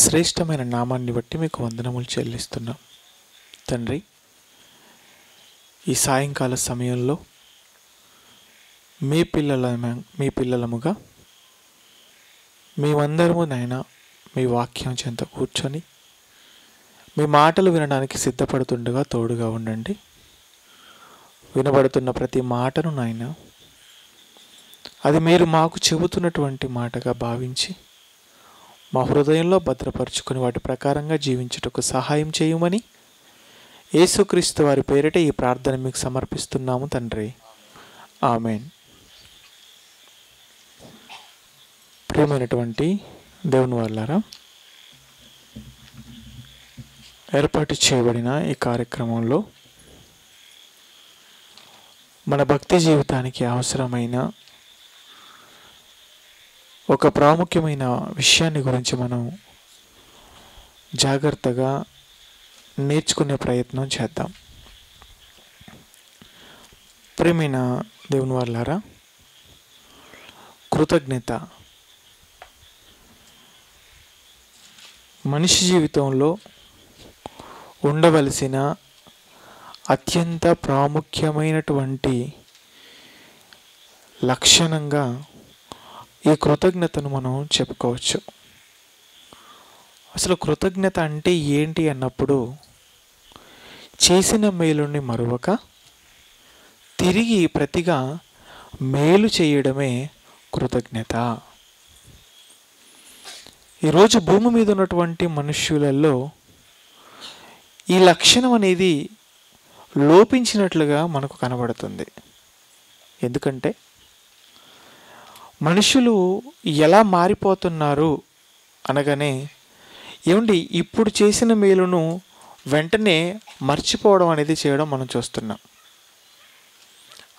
శ్రేష్టమైన నామాన్ని బట్టి మీకు వందనములు చెల్లిస్తున్నాం తండ్రి. ఈ సాయంకాల సమయంలో మీ పిల్లలముగా మేమందరము నాయన మీ వాక్యం చెంత కూర్చొని మీ మాటలు వినడానికి సిద్ధపడుతుండగా తోడుగా ఉండండి. వినబడుతున్న ప్రతి మాటను నాయన అది మీరు మాకు చెబుతున్నటువంటి మాటగా భావించి మా హృదయంలో భద్రపరుచుకొని వాటి ప్రకారంగా జీవించుటకు సహాయం చేయమని యేసుక్రీస్తు వారి పేరిట ఈ ప్రార్థన మీకు సమర్పిస్తున్నాము తండ్రి. ఆమేన్. ప్రియమైనటువంటి దేవుని వాళ్ళారా, ఏర్పాటు చేయబడిన ఈ కార్యక్రమంలో మన భక్తి జీవితానికి అవసరమైన ఒక ప్రాముఖ్యమైన విషయాన్ని గురించి మనం జాగ్రత్తగా నేర్చుకునే ప్రయత్నం చేద్దాం. ప్రియమైన దేవుని వాళ్ళారా, కృతజ్ఞత మనిషి జీవితంలో ఉండవలసిన అత్యంత ప్రాముఖ్యమైనటువంటి లక్షణంగా ఈ కృతజ్ఞతను మనం చెప్పుకోవచ్చు. అసలు కృతజ్ఞత అంటే ఏంటి అన్నప్పుడు, చేసిన మేలుని మరువక తిరిగి ప్రతిగా మేలు చేయడమే కృతజ్ఞత. ఈరోజు భూమి మీద ఉన్నటువంటి మనుష్యులలో ఈ లక్షణం అనేది లోపించినట్లుగా మనకు కనబడుతుంది. ఎందుకంటే మనుషులు ఎలా మారిపోతున్నారు అనగానే, ఏమండి ఇప్పుడు చేసిన మేలును వెంటనే మర్చిపోవడం అనేది చేయడం మనం చూస్తున్నాం.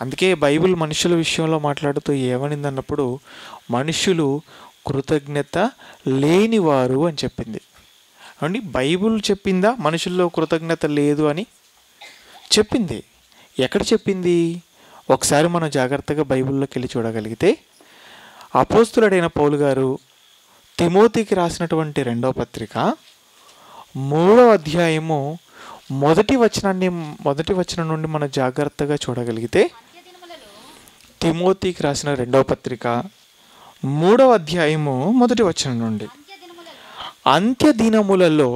అందుకే బైబిల్ మనుషుల విషయంలో మాట్లాడుతూ ఏమనిందన్నప్పుడు, మనుషులు కృతజ్ఞత లేనివారు అని చెప్పింది. అండి, బైబిల్ చెప్పిందా మనుషుల్లో కృతజ్ఞత లేదు అని? చెప్పింది. ఎక్కడ చెప్పింది? ఒకసారి మనం జాగ్రత్తగా బైబిల్లోకి వెళ్ళి చూడగలిగితే, అపోస్తులుడైన పౌలు గారు తిమోతికి రాసినటువంటి 2వ పత్రిక 3వ అధ్యాయము మొదటి వచనం నుండి మనం జాగ్రత్తగా చూడగలిగితే, తిమోతికి రాసిన 2వ పత్రిక 3వ అధ్యాయము మొదటి వచనం నుండి, అంత్య దినములలో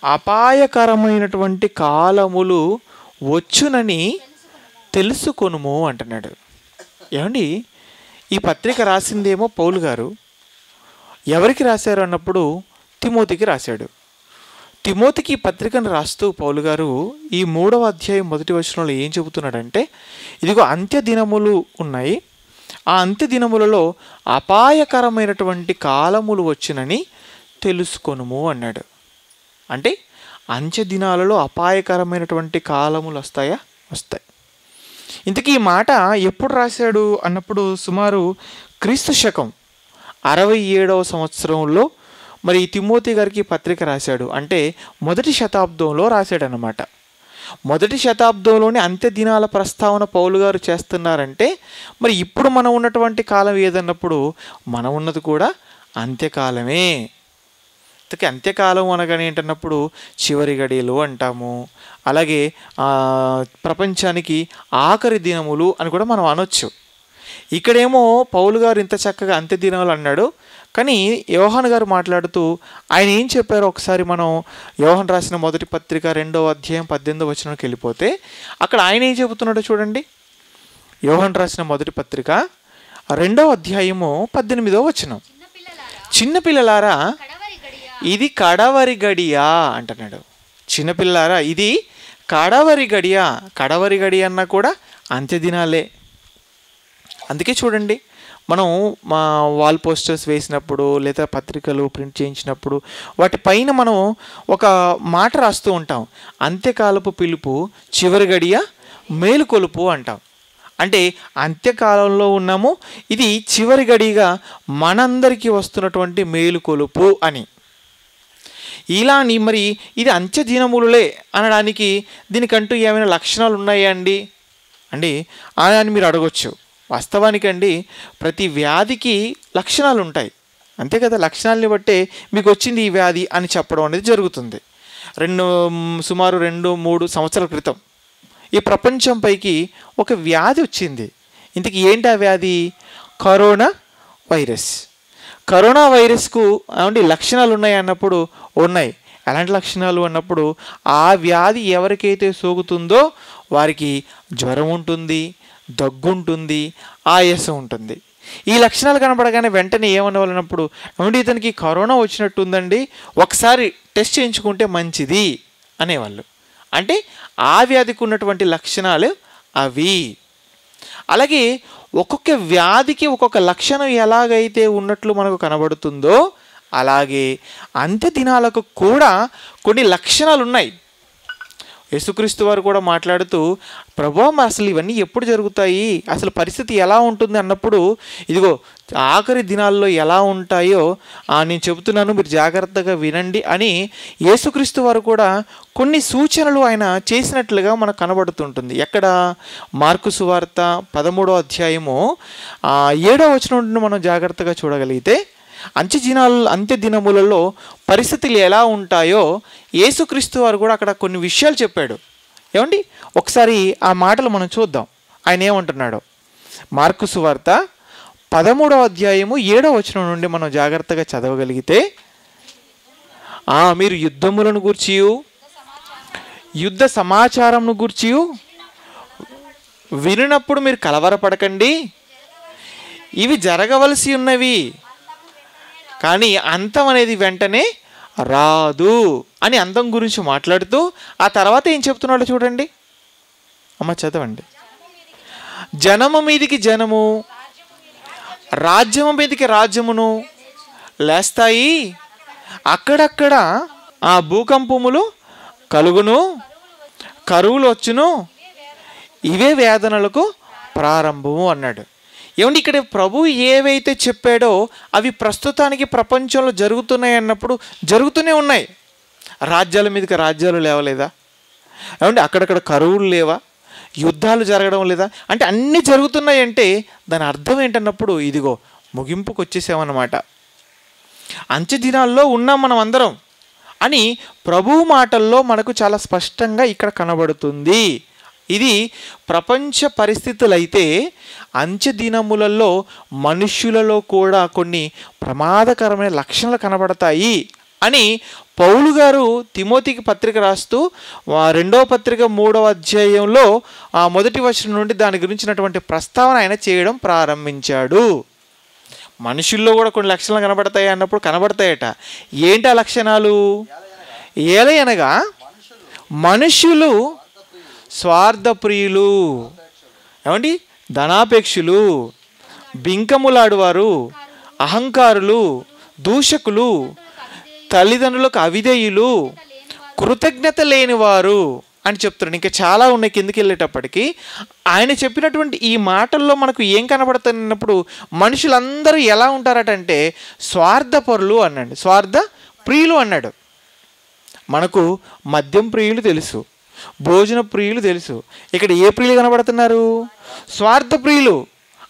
అపాయకరమైనటువంటి కాలములు వచ్చునని తెలుసుకొనుము అంటున్నాడు. ఏమండి, ఈ పత్రిక రాసిందేమో పౌలు గారు. ఎవరికి రాశారు అన్నప్పుడు తిమోతికి రాశాడు. తిమోతికి పత్రికను రాస్తూ పౌలు గారు ఈ 3వ అధ్యాయం మొదటి వచనంలో ఏం చెబుతున్నాడంటే, ఇదిగో అంత్య దినములు ఉన్నాయి, ఆ అంత్య దినములలో అపాయకరమైనటువంటి కాలములు వచ్చునని తెలుసుకొనుము అన్నాడు. అంటే అంత్య దినాలలో అపాయకరమైనటువంటి కాలములు వస్తాయా? వస్తాయి. ఇంతకీ ఈ మాట ఎప్పుడు రాశాడు అన్నప్పుడు, సుమారు క్రీస్తు శకం 67వ సంవత్సరంలో మరి తిమోతి గారికి పత్రిక రాశాడు. అంటే మొదటి శతాబ్దంలో రాశాడనమాట. మొదటి శతాబ్దంలోని అంత్య దినాల ప్రస్తావన పౌలు గారు చేస్తున్నారంటే, మరి ఇప్పుడు మనం ఉన్నటువంటి కాలం ఏదన్నప్పుడు మనం ఉన్నది కూడా అంత్యకాలమే. అంత్యకాలం అనగానే ఏంటన్నప్పుడు చివరి గడియలు అంటాము. అలాగే ప్రపంచానికి ఆఖరి దినములు అని కూడా మనం అనొచ్చు. ఇక్కడేమో పౌలు గారు ఇంత చక్కగా అంత్య దినాలు అన్నాడు, కానీ యోహాను గారు మాట్లాడుతూ ఆయన ఏం చెప్పారో ఒకసారి మనం యోహాను రాసిన మొదటి పత్రిక 2వ అధ్యాయం 18వ వచనంకి వెళ్ళిపోతే, అక్కడ ఆయన ఏం చెబుతున్నాడో చూడండి. యోహాను రాసిన మొదటి పత్రిక 2వ అధ్యాయము 18వ వచనం, చిన్నపిల్లలారా ఇది కడవరి గడియ అంటున్నాడు. చిన్నపిల్లారా ఇది కడవరి గడియ. కడవరి గడియ అన్నా కూడా అంత్యదినాలే. అందుకే చూడండి, మనం మా వాల్ పోస్టర్స్ వేసినప్పుడు లేదా పత్రికలు ప్రింట్ చేయించినప్పుడు వాటిపైన మనం ఒక మాట రాస్తూ ఉంటాం, అంత్యకాలపు పిలుపు చివరి గడియ మేలుకొలుపు అంటాం. అంటే అంత్యకాలంలో ఉన్నాము, ఇది చివరి గడిగా మనందరికీ వస్తున్నటువంటి మేలుకొలుపు అని. ఇలాని మరి ఇది అంత్య దినములే అనడానికి దీనికంటూ ఏమైనా లక్షణాలు ఉన్నాయా అండి అని మీరు అడగొచ్చు. వాస్తవానికండి ప్రతి వ్యాధికి లక్షణాలు ఉంటాయి. అంతే కదా, లక్షణాలని బట్టే మీకు వచ్చింది ఈ వ్యాధి అని చెప్పడం అనేది జరుగుతుంది. సుమారు 2-3 సంవత్సరాల క్రితం ఈ ప్రపంచం పైకి ఒక వ్యాధి వచ్చింది. ఇంతకీ ఏంటి ఆ వ్యాధి? Corona virus. కరోనా వైరస్కు ఏమంటే లక్షణాలు ఉన్నాయి అన్నప్పుడు ఉన్నాయి. ఎలాంటి లక్షణాలు అన్నప్పుడు ఆ వ్యాధి ఎవరికైతే సోకుతుందో వారికి జ్వరం ఉంటుంది, దగ్గు ఉంటుంది, ఆయాసం ఉంటుంది. ఈ లక్షణాలు కనపడగానే వెంటనే ఏమనవాలన్నప్పుడు ఏమంటే ఇతనికి కరోనా వచ్చినట్టుందండి, ఒకసారి టెస్ట్ చేయించుకుంటే మంచిది అనేవాళ్ళు. అంటే ఆ వ్యాధికి ఉన్నటువంటి లక్షణాలు అవి. అలాగే ఒక్కొక్క వ్యాధికి ఒక్కొక్క లక్షణం ఎలాగైతే ఉన్నట్లు మనకు కనబడుతుందో అలాగే అంత్య దినాలకు కూడా కొన్ని లక్షణాలు ఉన్నాయి. యేసుక్రీస్తు వారు కూడా మాట్లాడుతూ, ప్రభువా అసలు ఇవన్నీ ఎప్పుడు జరుగుతాయి, అసలు పరిస్థితి ఎలా ఉంటుంది అన్నప్పుడు, ఇదిగో ఆఖరి దినాల్లో ఎలా ఉంటాయో నేను చెబుతున్నాను, మీరు జాగ్రత్తగా వినండి అని యేసుక్రీస్తు వారు కూడా కొన్ని సూచనలు ఆయన చేసినట్లుగా మనకు కనబడుతుంటుంది. ఎక్కడ? మార్కు సువార్త 13వ అధ్యాయము 7వ వచనం నుండి మనం జాగ్రత్తగా చూడగలిగితే, అంత్య దినములలో పరిస్థితులు ఎలా ఉంటాయో యేసుక్రీస్తు వారు కూడా అక్కడ కొన్ని విషయాలు చెప్పాడు. ఏమండి ఒకసారి ఆ మాటలు మనం చూద్దాం. ఆయన ఏమంటున్నాడో మార్కు సువార్త 13వ అధ్యాయము 7వ వచనం నుండి మనం జాగ్రత్తగా చదవగలిగితే, మీరు యుద్ధములను గూర్చియు యుద్ధ సమాచారమును గూర్చియు వినినప్పుడు మీరు కలవరపడకండి, ఇవి జరగవలసి ఉన్నవి, కానీ అంతం అనేది వెంటనే రాదు అని అంతం గురించి మాట్లాడుతూ ఆ తర్వాత ఏం చెప్తున్నాడో చూడండి. అమ్మ చదవండి. జనము మీదికి జనము, రాజ్యము మీదికి రాజ్యమును లేస్తాయి, అక్కడక్కడ భూకంపములు కలుగును, కరువులు వచ్చును, ఇవే వేదనలకు ప్రారంభము అన్నాడు. ఏమండి ఇక్కడ ప్రభు ఏవైతే చెప్పాడో అవి ప్రస్తుతానికి ప్రపంచంలో జరుగుతున్నాయి అన్నప్పుడు జరుగుతూనే ఉన్నాయి. రాజ్యాల మీదకి రాజ్యాలు లేవలేదా? ఏమండి అక్కడక్కడ కరువులు లేవా? యుద్ధాలు జరగడం లేదా? అంటే అన్నీ జరుగుతున్నాయి అంటే దాని అర్థం ఏంటన్నప్పుడు ఇదిగో ముగింపుకు వచ్చేసామన్నమాట. అంత్య దినాల్లో ఉన్నాం మనం అందరం అని ప్రభు మాటల్లో మనకు చాలా స్పష్టంగా ఇక్కడ కనబడుతుంది. ఇది ప్రపంచ పరిస్థితులు అయితే అంత్య దినములలో మనుష్యులలో కూడా కొన్ని ప్రమాదకరమైన లక్షణాలు కనబడతాయి అని పౌలు గారు తిమోతికి పత్రిక రాస్తూ 2వ పత్రిక 3వ అధ్యాయంలో 1వ వచనం నుండి దాని గురించినటువంటి ప్రస్తావన ఆయన చేయడం ప్రారంభించాడు. మనుషుల్లో కూడా కొన్ని లక్షణాలు కనబడతాయి అన్నప్పుడు కనబడతాయట. ఏంటి ఆ లక్షణాలు? ఏలయనగా మనుష్యులు స్వార్థప్రియులు, ఏమండి ధనాపేక్షులు, బింకములాడువారు, అహంకారులు, దూషకులు, తల్లిదండ్రులకు అవిధేయులు, కృతజ్ఞత లేనివారు అని చెప్తున్నాడు. ఇంకా చాలా ఉన్నాయి కిందకి వెళ్ళేటప్పటికి. ఆయన చెప్పినటువంటి ఈ మాటల్లో మనకు ఏం కనబడుతున్నప్పుడు మనుషులందరూ ఎలా ఉంటారటంటే స్వార్థపరులు అన్నాడు, స్వార్థ ప్రియులు అన్నాడు. మనకు మద్యం ప్రియులు తెలుసు, భోజన ప్రియులు తెలుసు. ఇక్కడ ఏ ప్రియులు కనబడుతున్నారు? స్వార్థ ప్రియులు.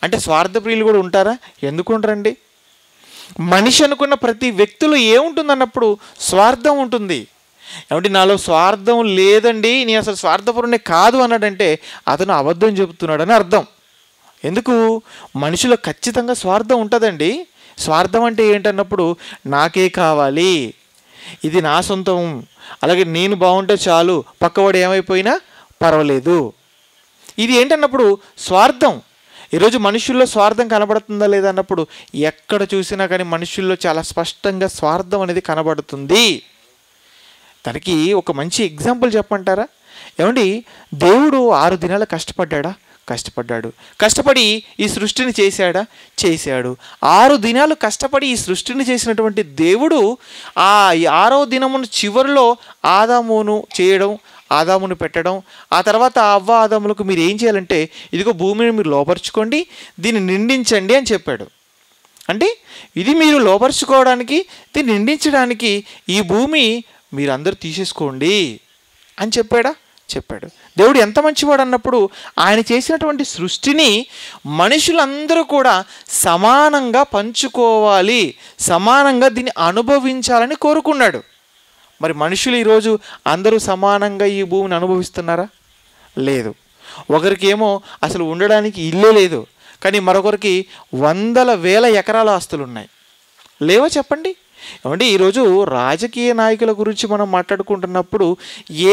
అంటే స్వార్థ ప్రియులు కూడా ఉంటారా? ఎందుకు ఉండరండి? మనిషి అనుకున్న ప్రతి వ్యక్తిలో ఏముంటుందన్నప్పుడు స్వార్థం ఉంటుంది. ఏమంటే నాలో స్వార్థం లేదండి, నేను అసలు స్వార్థపరునే కాదు అన్నాడంటే అతను అబద్ధం చెబుతున్నాడని అర్థం. ఎందుకు? మనిషిలో ఖచ్చితంగా స్వార్థం ఉంటుందండి. స్వార్థం అంటే ఏంటన్నప్పుడు నాకే కావాలి, ఇది నా సొంతం, అలాగే నేను బాగుంటే చాలు, పక్కవాడు ఏమైపోయినా పర్వాలేదు. ఇది ఏంటన్నప్పుడు స్వార్థం. ఈరోజు మనుషుల్లో స్వార్థం కనబడుతుందా లేదా అన్నప్పుడు ఎక్కడ చూసినా కానీ మనుషుల్లో చాలా స్పష్టంగా స్వార్థం అనేది కనబడుతుంది. దానికి ఒక మంచి ఎగ్జాంపుల్ చెప్పంటారా? ఏమండి దేవుడు 6 దినాలు కష్టపడ్డాడు. కష్టపడి ఈ సృష్టిని చేశాడు. 6 దినాలు కష్టపడి ఈ సృష్టిని చేసినటువంటి దేవుడు ఆ 6వ దినమును చివరిలో ఆదామును పెట్టడం, ఆ తర్వాత అవ్వ ఆదాములకు మీరు ఏం చేయాలంటే ఇదిగో భూమిని మీరు లోపరుచుకోండి, దీన్ని నిండించండి అని చెప్పాడు. అంటే ఇది మీరు లోపరుచుకోవడానికి, దీన్ని నిండించడానికి ఈ భూమి మీరందరూ తీసేసుకోండి అని చెప్పాడా? చెప్పాడు. దేవుడు ఎంత మంచివాడు అన్నప్పుడు ఆయన చేసినటువంటి సృష్టిని మనుషులందరూ కూడా సమానంగా పంచుకోవాలి, సమానంగా దీన్ని అనుభవించాలని కోరుకున్నాడు. మరి మనుషులు ఈరోజు అందరూ సమానంగా ఈ భూమిని అనుభవిస్తున్నారా? లేదు. ఒకరికేమో అసలు ఉండడానికి ఇల్లే లేదు, కానీ మరొకరికి వందల వేల ఎకరాల ఆస్తులు ఉన్నాయి. లేవో చెప్పండి. ఏమంటే ఈరోజు రాజకీయ నాయకుల గురించి మనం మాట్లాడుకుంటున్నప్పుడు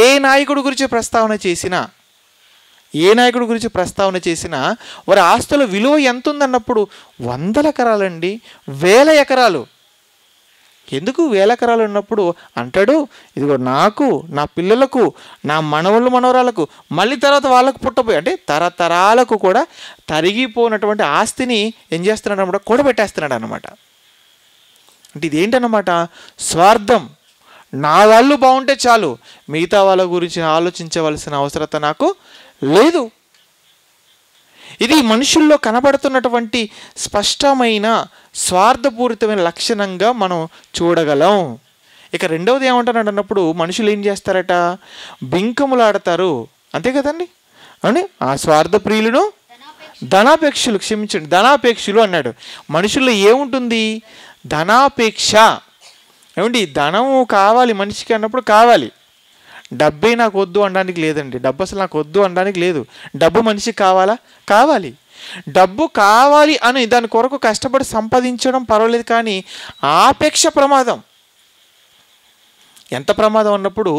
ఏ నాయకుడి గురించి ప్రస్తావన చేసినా వారి ఆస్తుల విలువ ఎంత ఉందన్నప్పుడు వందల ఎకరాలండి, వేల ఎకరాలు. ఎందుకు వేల ఎకరాలు ఉన్నప్పుడు అంటాడు, ఇదిగో నాకు, నా పిల్లలకు, నా మనవరాలకు, మళ్ళీ తర్వాత వాళ్ళకు పుట్టబోయి అంటే తరతరాలకు కూడా తరిగిపోయినటువంటి ఆస్తిని ఏం చేస్తున్నాడు అన్నమాట, కూడబెట్టేస్తున్నాడు అన్నమాట. అంటే ఇదేంటన్నమాట? స్వార్థం. నా వాళ్ళు బాగుంటే చాలు, మిగతా వాళ్ళ గురించి ఆలోచించవలసిన అవసరత నాకు లేదు. ఇది మనుషుల్లో కనబడుతున్నటువంటి స్పష్టమైన స్వార్థపూరితమైన లక్షణంగా మనం చూడగలం. ఇక రెండవది ఏమంటున్నాడు అన్నప్పుడు మనుషులు ఏం చేస్తారట? బింకములాడతారు. అంతే కదండి. అని ఆ స్వార్థ ప్రియులను ధనాపేక్షలు అన్నాడు. మనుషుల్లో ఏముంటుంది? ధనాపేక్ష. ఏమండి, ధనము కావాలి మనిషికి అన్నప్పుడు కావాలి. డబ్బే నాకు వద్దు అనడానికి లేదండి. డబ్బు అసలు నాకు వద్దు అనడానికి లేదు. డబ్బు మనిషికి కావాలా? కావాలి. డబ్బు కావాలి అని దాని కొరకు కష్టపడి సంపాదించడం పర్వాలేదు, కానీ ఆపేక్ష ప్రమాదం. ఎంత ప్రమాదం అన్నప్పుడు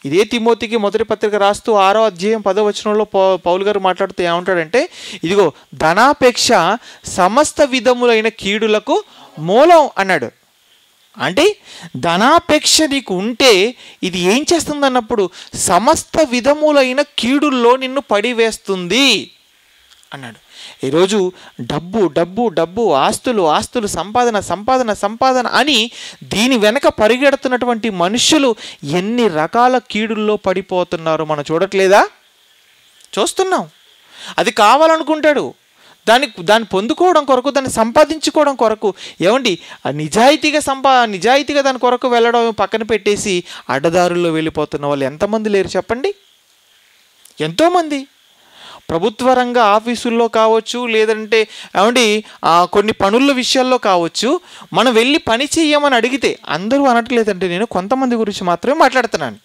ఇదే తిమోతికి మొదటి పత్రిక రాస్తూ 6వ అధ్యాయం 10వ వచనంలో పౌలు గారు మాట్లాడుతూ ఏమంటాడంటే, ఇదిగో ధనాపేక్ష సమస్త విధములైన కీడులకు మూలం అన్నాడు. అంటే ధనాపేక్ష నీకు ఉంటే ఇది ఏం చేస్తుంది అన్నప్పుడు సమస్త విధములైన కీడుల్లో నిన్ను పడివేస్తుంది అన్నాడు. ఈరోజు డబ్బు డబ్బు డబ్బు, ఆస్తులు ఆస్తులు, సంపాదన సంపాదన సంపాదన అని దీని వెనక పరిగెడుతున్నటువంటి మనుషులు ఎన్ని రకాల కీడుల్లో పడిపోతున్నారో మనం చూడట్లేదా? చూస్తున్నాం. అది కావాలనుకుంటాడు, దాన్ని పొందుకోవడం కొరకు, దాన్ని సంపాదించుకోవడం కొరకు. ఏమండి, నిజాయితీగా దాని కొరకు వెళ్ళడం పక్కన పెట్టేసి అడ్డదారుల్లో వెళ్ళిపోతున్న వాళ్ళు ఎంతమంది లేరు చెప్పండి? ఎంతోమంది. ప్రభుత్వ రంగ ఆఫీసుల్లో కావచ్చు, లేదంటే ఏమండి కొన్ని పనుల విషయాల్లో కావచ్చు, మనం వెళ్ళి పని చేయమని అడిగితే, అందరూ అనట్లేదంటే నేను కొంతమంది గురించి మాత్రమే మాట్లాడుతున్నాను.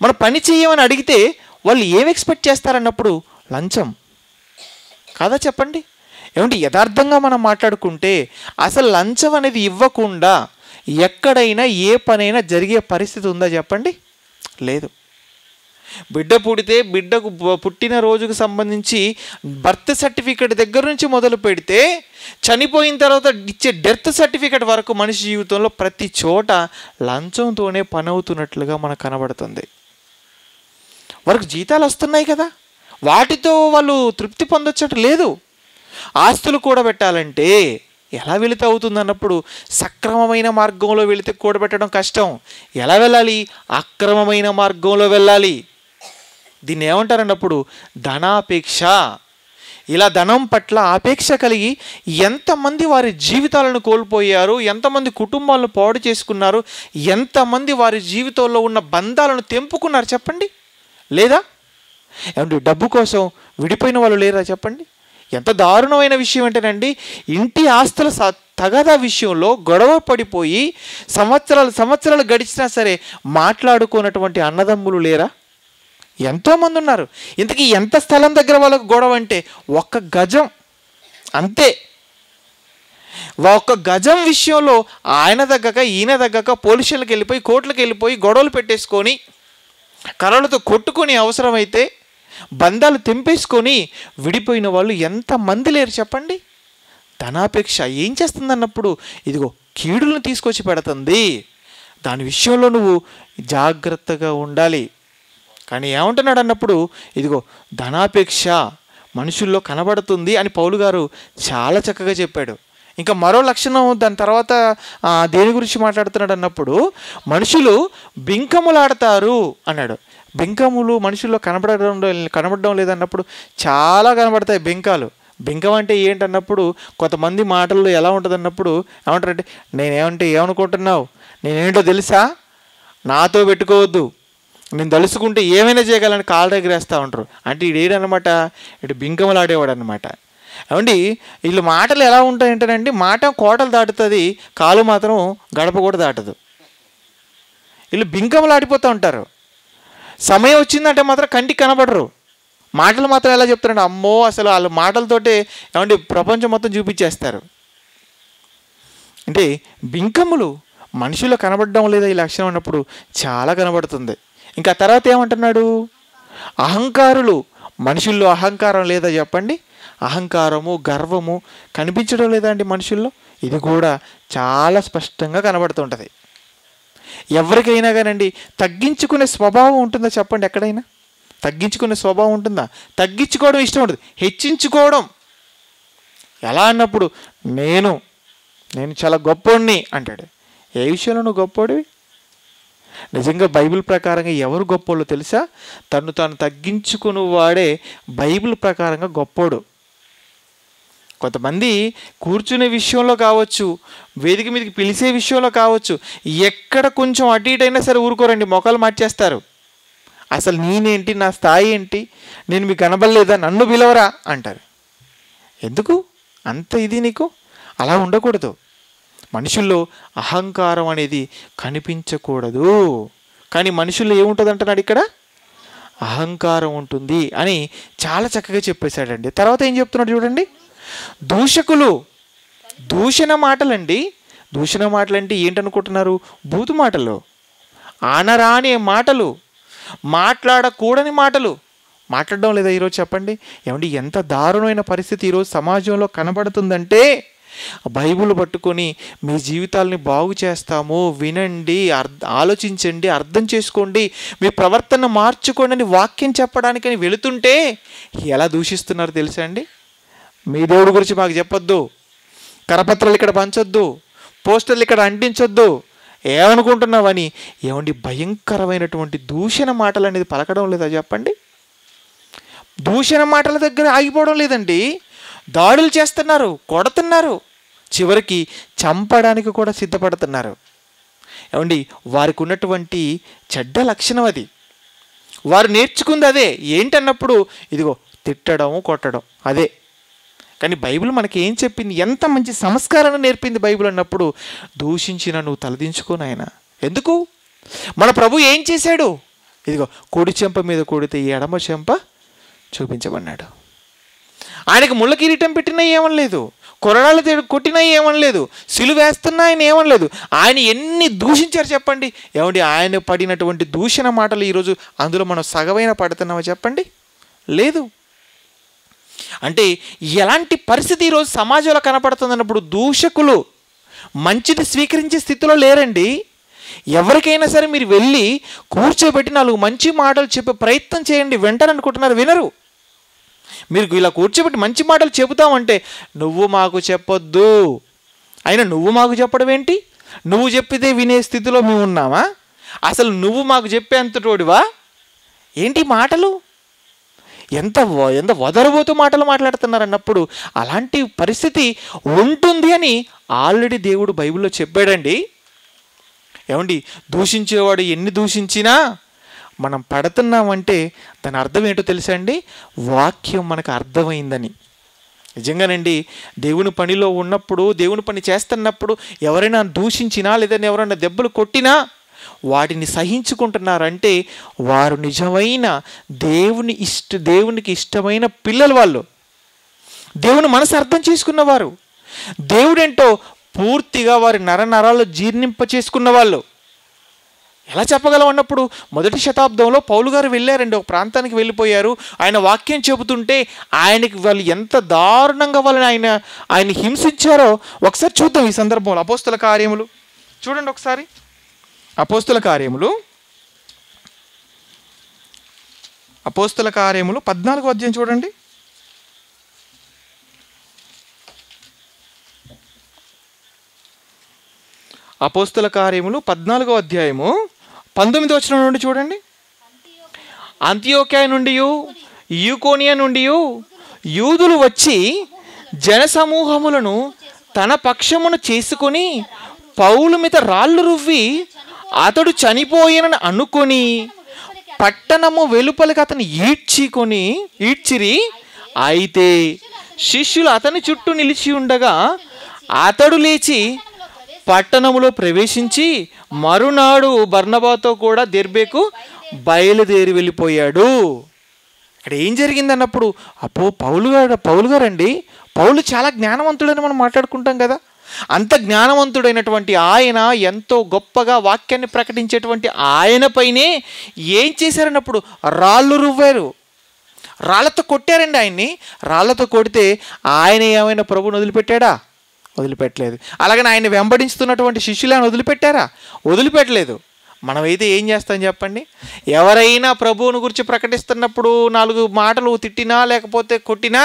మనం పని చేయమని అడిగితే వాళ్ళు ఏం ఎక్స్పెక్ట్ చేస్తారన్నప్పుడు లంచం కాదా చెప్పండి? ఏమంటే యథార్థంగా మనం మాట్లాడుకుంటే అసలు లంచం అనేది ఇవ్వకుండా ఎక్కడైనా ఏ పనైనా జరిగే పరిస్థితి ఉందా చెప్పండి? లేదు. బిడ్డ పుడితే బిడ్డకు పుట్టిన రోజుకు సంబంధించి బర్త్ సర్టిఫికేట్ దగ్గర నుంచి మొదలు పెడితే చనిపోయిన తర్వాత ఇచ్చే డెత్ సర్టిఫికేట్ వరకు మనిషి జీవితంలో ప్రతి చోట లంచంతోనే పని అవుతున్నట్లుగా మనకు కనబడుతుంది. వారికి జీతాలు వస్తున్నాయి కదా, వాటితో వాళ్ళు తృప్తి పొందొచ్చట లేదు. ఆస్తులు కూడబెట్టాలంటే ఎలా వెళితే అవుతుంది అన్నప్పుడు సక్రమమైన మార్గంలో వెళితే కూడబెట్టడం కష్టం. ఎలా వెళ్ళాలి? అక్రమమైన మార్గంలో వెళ్ళాలి. దీన్ని ఏమంటారన్నప్పుడు ధనాపేక్ష. ఇలా ధనం పట్ల ఆపేక్ష కలిగి ఎంతమంది వారి జీవితాలను కోల్పోయారు, ఎంతమంది కుటుంబాలను పాడు చేసుకున్నారు, ఎంతమంది వారి జీవితంలో ఉన్న బంధాలను తెంపుకున్నారు చెప్పండి? లేదా? ఏమంటే డబ్బు కోసం విడిపోయిన వాళ్ళు లేరా చెప్పండి? ఎంత దారుణమైన విషయం అంటేనండి, ఇంటి ఆస్తుల తగాదా విషయంలో గొడవ పడిపోయి సంవత్సరాలు గడిచినా సరే మాట్లాడుకున్నటువంటి అన్నదమ్ములు లేరా? ఎంతోమంది ఉన్నారు. ఇంతకీ ఎంత స్థలం దగ్గర వాళ్ళకు గొడవ అంటే 1 గజం అంతే. 1 గజం విషయంలో ఆయన తగ్గక ఈయన తగ్గక పోలీసులకు వెళ్ళిపోయి కోర్టులకు వెళ్ళిపోయి గొడవలు పెట్టేసుకొని కర్రలతో కొట్టుకొని అవసరమైతే బంధాలు తెంపేసుకొని విడిపోయిన వాళ్ళు ఎంతమంది లేరు చెప్పండి? ధనాపేక్ష ఏం చేస్తుంది అన్నప్పుడు ఇదిగో కీడులను తీసుకొచ్చి పెడుతుంది. దాని విషయంలో నువ్వు జాగ్రత్తగా ఉండాలి. కానీ ఏమంటున్నాడు అన్నప్పుడు ఇదిగో ధనాపేక్ష మనుషుల్లో కనబడుతుంది అని పౌలు గారు చాలా చక్కగా చెప్పాడు. ఇంకా మరో లక్షణం దాని తర్వాత దేని గురించి మాట్లాడుతున్నాడు అన్నప్పుడు మనుషులు బింకములాడతారు అన్నాడు. బింకములు మనుషుల్లో కనబడడం లేదన్నప్పుడు చాలా కనబడతాయి బింకాలు. బింకం అంటే ఏంటన్నప్పుడు కొంతమంది మాటల్లో ఎలా ఉంటుంది అన్నప్పుడు ఏమంటారంటే, నేనేమంటే ఏమనుకుంటున్నావు, నేనేంటో తెలుసా, నాతో పెట్టుకోవద్దు, నేను తలుసుకుంటే ఏమైనా చేయగలని కాళ్ళ దగ్గర వేస్తూ ఉంటారు. అంటే ఈడేడనమాట, ఇటు బింకములాడేవాడు అనమాట. ఏమండి వీళ్ళు మాటలు ఎలా ఉంటాయంటేనండి, మాట కోటలు దాటుతుంది, కాలు మాత్రం గడప కూడా దాటదు. వీళ్ళు బింకములాడిపోతూ ఉంటారు. సమయం వచ్చిందంటే మాత్రం కంటికి కనబడరు. మాటలు మాత్రం ఎలా చెప్తారంటే అమ్మో అసలు వాళ్ళ మాటలతోటే ఏమండి ప్రపంచం మొత్తం చూపించేస్తారు. అంటే బింకములు మనుషుల్లో కనబడడం లేదా ఈ లక్షణం ఉన్నప్పుడు చాలా కనబడుతుంది. ఇంకా తర్వాత ఏమంటున్నాడు, అహంకారులు. మనుషుల్లో అహంకారం లేదా చెప్పండి? అహంకారము గర్వము కనిపించడం లేదా అండి మనుషుల్లో? ఇది కూడా చాలా స్పష్టంగా కనబడుతుంటుంది. ఎవరికైనా కానండి తగ్గించుకునే స్వభావం ఉంటుందా చెప్పండి? ఎక్కడైనా తగ్గించుకునే స్వభావం ఉంటుందా? తగ్గించుకోవడం ఇష్టం ఉంటుంది, హెచ్చించుకోవడం. ఎలా అన్నప్పుడు నేను చాలా గొప్పోడిని అంటాడు. ఏ విషయంలో నువ్వు గొప్పోడివి? నిజంగా బైబిల్ ప్రకారంగా ఎవరు గొప్పోళ్ళు తెలుసా? తను తాను తగ్గించుకుని వాడే బైబిల్ ప్రకారంగా గొప్పోడు. కొంతమంది కూర్చునే విషయంలో కావచ్చు, వేదిక మీదకి పిలిచే విషయంలో కావచ్చు, ఎక్కడ కొంచెం అటు ఇటు అయినా సరే ఊరుకోరండి, మొఖాలు మార్చేస్తారు. అసలు నేనేంటి, నా స్థాయి ఏంటి, నేను మీకు కనబడలేదా, నన్ను పిలవరా అంటారు. ఎందుకు అంత ఇది నీకు? అలా ఉండకూడదు. మనుషుల్లో అహంకారం అనేది కనిపించకూడదు. కానీ మనుషుల్లో ఏముంటుంది అంటున్నాడు ఇక్కడ? అహంకారం ఉంటుంది అని చాలా చక్కగా చెప్పేశాడండి. తర్వాత ఏం చెప్తున్నాడు చూడండి, దూషకులు. దూషణ మాటలండి. దూషణ మాటలు అంటే ఏంటనుకుంటున్నారు? బూతు మాటలు, ఆనరాని మాటలు, మాట్లాడకూడని మాటలు మాట్లాడడం లేదా ఈరోజు చెప్పండి? ఏమండి ఎంత దారుణమైన పరిస్థితి ఈరోజు సమాజంలో కనబడుతుందంటే, బైబిల్ పట్టుకొని మీ జీవితాలని బాగు చేస్తాము, వినండి, ఆలోచించండి, అర్థం చేసుకోండి, మీ ప్రవర్తన మార్చుకోండి అని వాక్యం చెప్పడానికని వెళుతుంటే ఎలా దూషిస్తున్నారు తెలుసా అండి? మీ దేవుడి గురించి మాకు చెప్పొద్దు, కరపత్రాలు ఇక్కడ పంచొద్దు, పోస్టర్లు ఇక్కడ అంటించొద్దు, ఏమనుకుంటున్నావని ఏమండి భయంకరమైనటువంటి దూషణ మాటలు అనేది పలకడం లేదా చెప్పండి? దూషణ మాటల దగ్గర ఆగిపోవడం లేదండి, దాడులు చేస్తున్నారు, కొడుతున్నారు, చివరికి చంపడానికి కూడా సిద్ధపడుతున్నారు. ఏమండి వారికి ఉన్నటువంటి చెడ్డ లక్షణం అది, వారు నేర్చుకుంది అదే. ఏంటన్నప్పుడు ఇదిగో తిట్టడం, కొట్టడం అదే. కానీ బైబిల్ మనకి ఏం చెప్పింది? ఎంత మంచి సంస్కారాన్ని నేర్పింది బైబిల్ అన్నప్పుడు, దూషించిన నువ్వు తలదించుకోను ఆయన. ఎందుకు? మన ప్రభు ఏం చేశాడు? ఇదిగో కుడి చెంప మీద కొడితే ఎడమ చెంప చూపించమన్నాడు. ఆయనకు ముళ్ళ కిరీటం పెట్టినా ఏమనలేదు, కొరడాలు కొట్టినా ఏమనలేదు, సిలువ వేస్తున్నా ఆయన ఏమనలేదు. ఆయన ఎన్ని దూషించారు చెప్పండి? ఏమండి ఆయన పడినటువంటి దూషణ మాటలు ఈరోజు అందులో మనం సగమైన పడుతున్నామా చెప్పండి? లేదు. అంటే ఎలాంటి పరిస్థితి ఈరోజు సమాజంలో కనపడుతుంది అన్నప్పుడు, దూషకులు మంచిని స్వీకరించే స్థితిలో లేరండి. ఎవరికైనా సరే మీరు వెళ్ళి కూర్చోబెట్టి 4 మంచి మాటలు చెప్పే ప్రయత్నం చేయండి, వింటారనుకుంటున్నారు, వినరు. మీరు ఇలా కూర్చోబెట్టి మంచి మాటలు చెబుతామంటే నువ్వు మాకు చెప్పొద్దు, అయినా నువ్వు మాకు చెప్పడం ఏంటి? నువ్వు చెప్పితే వినే స్థితిలో మేము ఉన్నామా? అసలు నువ్వు మాకు చెప్పేంతటోడివా ఏంటి? మాటలు ఎంత వదరబోతూ మాటలు మాట్లాడుతున్నారు అన్నప్పుడు అలాంటి పరిస్థితి ఉంటుంది అని ఆల్రెడీ దేవుడు బైబిల్లో చెప్పాడండి. ఏమండి దూషించేవాడు ఎన్ని దూషించినా మనం పడుతున్నామంటే దాని అర్థం ఏంటో తెలుసా అండి? వాక్యం మనకు అర్థమైందని. నిజంగానండి దేవుని పనిలో ఉన్నప్పుడు, దేవుని పని చేస్తున్నప్పుడు ఎవరైనా దూషించినా లేదా ఎవరైనా దెబ్బలు కొట్టినా వాటిని సహించుకుంటున్నారంటే వారు నిజమైన దేవునికి ఇష్టమైన పిల్లలు. వాళ్ళు దేవుని మనసు అర్థం చేసుకున్నవారు, దేవుడేంటో పూర్తిగా వారి నరనరాలు జీర్ణింప చేసుకున్న వాళ్ళు. ఎలా చెప్పగలం అన్నప్పుడు, 1వ శతాబ్దంలో పౌలు గారు వెళ్ళారండి, ఒక ప్రాంతానికి వెళ్ళిపోయారు. ఆయన వాక్యం చెబుతుంటే ఆయనకి వాళ్ళు ఎంత దారుణంగా వాళ్ళని ఆయన హింసించారో ఒకసారి చూద్దాం ఈ సందర్భంలో. అపోస్తల కార్యములు చూడండి ఒకసారి. అపోస్తల కార్యములు 14వ అధ్యాయం చూడండి. అపోస్తల కార్యములు 14వ అధ్యాయము 19వ వచనం నుండి చూడండి. అంతియోక్య నుండి యూకోనియా నుండి యూదులు వచ్చి జనసమూహములను తన పక్షమును చేసుకొని పౌలు మీద రాళ్ళు రువ్వి అతడు చనిపోయినని అనుకొని పట్టణము వెలుపలికి అతను ఈడ్చిరి. అయితే శిష్యులు అతని చుట్టూ నిలిచి ఉండగా అతడు లేచి పట్టణములో ప్రవేశించి మరునాడు బర్నబాతో కూడా దెర్బేకు బయలుదేరి వెళ్ళిపోయాడు. ఇక్కడ ఏం జరిగిందన్నప్పుడు పౌలు గారండి, పౌలు చాలా జ్ఞానవంతుడని మనం మాట్లాడుకుంటాం కదా. అంత జ్ఞానవంతుడైనటువంటి ఆయన, ఎంతో గొప్పగా వాక్యాన్ని ప్రకటించేటువంటి ఆయన పైనే ఏం చేశారన్నప్పుడు రాళ్ళు రువ్వారు, రాళ్లతో కొట్టారండి ఆయన్ని. రాళ్లతో కొడితే ఆయన ఏమైనా ప్రభువుని వదిలిపెట్టాడా? వదిలిపెట్టలేదు. అలాగని ఆయన వెంబడిస్తున్నటువంటి శిష్యులు ఆయన వదిలిపెట్టారా? వదిలిపెట్టలేదు. మనమైతే ఏం చేస్తాం చెప్పండి? ఎవరైనా ప్రభువుని గురించి ప్రకటిస్తున్నప్పుడు 4 మాటలు తిట్టినా లేకపోతే కొట్టినా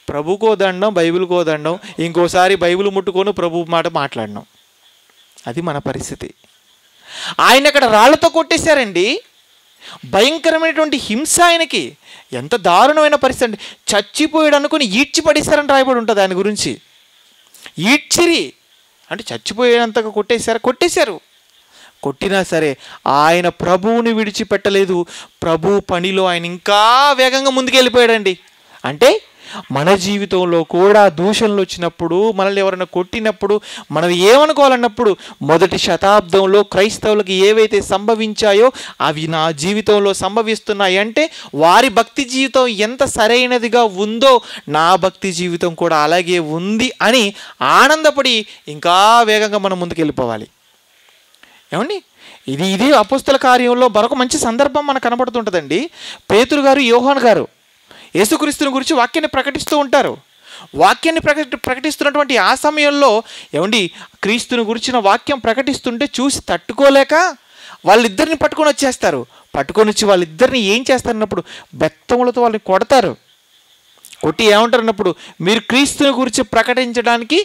ప్రభుకో దండం, బైబిల్కో దండం, ఇంకోసారి బైబిల్ ముట్టుకొని ప్రభు మాట మాట్లాడడం. అది మన పరిస్థితి. ఆయన అక్కడ రాళ్లతో కొట్టేశారండి. భయంకరమైనటువంటి హింస ఆయనకి. ఎంత దారుణమైన పరిస్థితి అండి. చచ్చిపోయాడు అనుకుని ఈడ్చి పడేశారని రాయబడి ఉంటుంది ఆయన గురించి. ఈడ్చిరి అంటే చచ్చిపోయేంతగా కొట్టేశారు. కొట్టినా సరే ఆయన ప్రభువుని విడిచిపెట్టలేదు. ప్రభు పనిలో ఆయన ఇంకా వేగంగా ముందుకెళ్ళిపోయాడండి. అంటే మన జీవితంలో కూడా దూషణలు వచ్చినప్పుడు, మనల్ని ఎవరైనా కొట్టినప్పుడు మనం ఏమనుకోవాలన్నప్పుడు, మొదటి శతాబ్దంలో క్రైస్తవులకు ఏవైతే సంభవించాయో అవి నా జీవితంలో సంభవిస్తున్నాయి. అంటే వారి భక్తి జీవితం ఎంత సరైనదిగా ఉందో నా భక్తి జీవితం కూడా అలాగే ఉంది అని ఆనందపడి ఇంకా వేగంగా మనం ముందుకెళ్ళిపోవాలి. ఏమండి, ఇది అపోస్తల కార్యంలో మరొక మంచి సందర్భం మనకు కనబడుతుంటుందండి. పేతురు గారు, యోహాను గారు యేసుక్రీస్తుని గురించి వాక్యాన్ని ప్రకటిస్తూ ఉంటారు. వాక్యాన్ని ప్రకటిస్తున్నటువంటి ఆ సమయంలో ఏమండి, క్రీస్తుని గురించిన వాక్యం ప్రకటిస్తుంటే చూసి తట్టుకోలేక వాళ్ళిద్దరిని పట్టుకొని వచ్చేస్తారు. పట్టుకొని వచ్చి వాళ్ళిద్దరిని ఏం చేస్తారన్నప్పుడు బెత్తములతో వాళ్ళని కొడతారు. కొట్టి ఏమంటారన్నప్పుడు, మీరు క్రీస్తుని గురించి ప్రకటించడానికి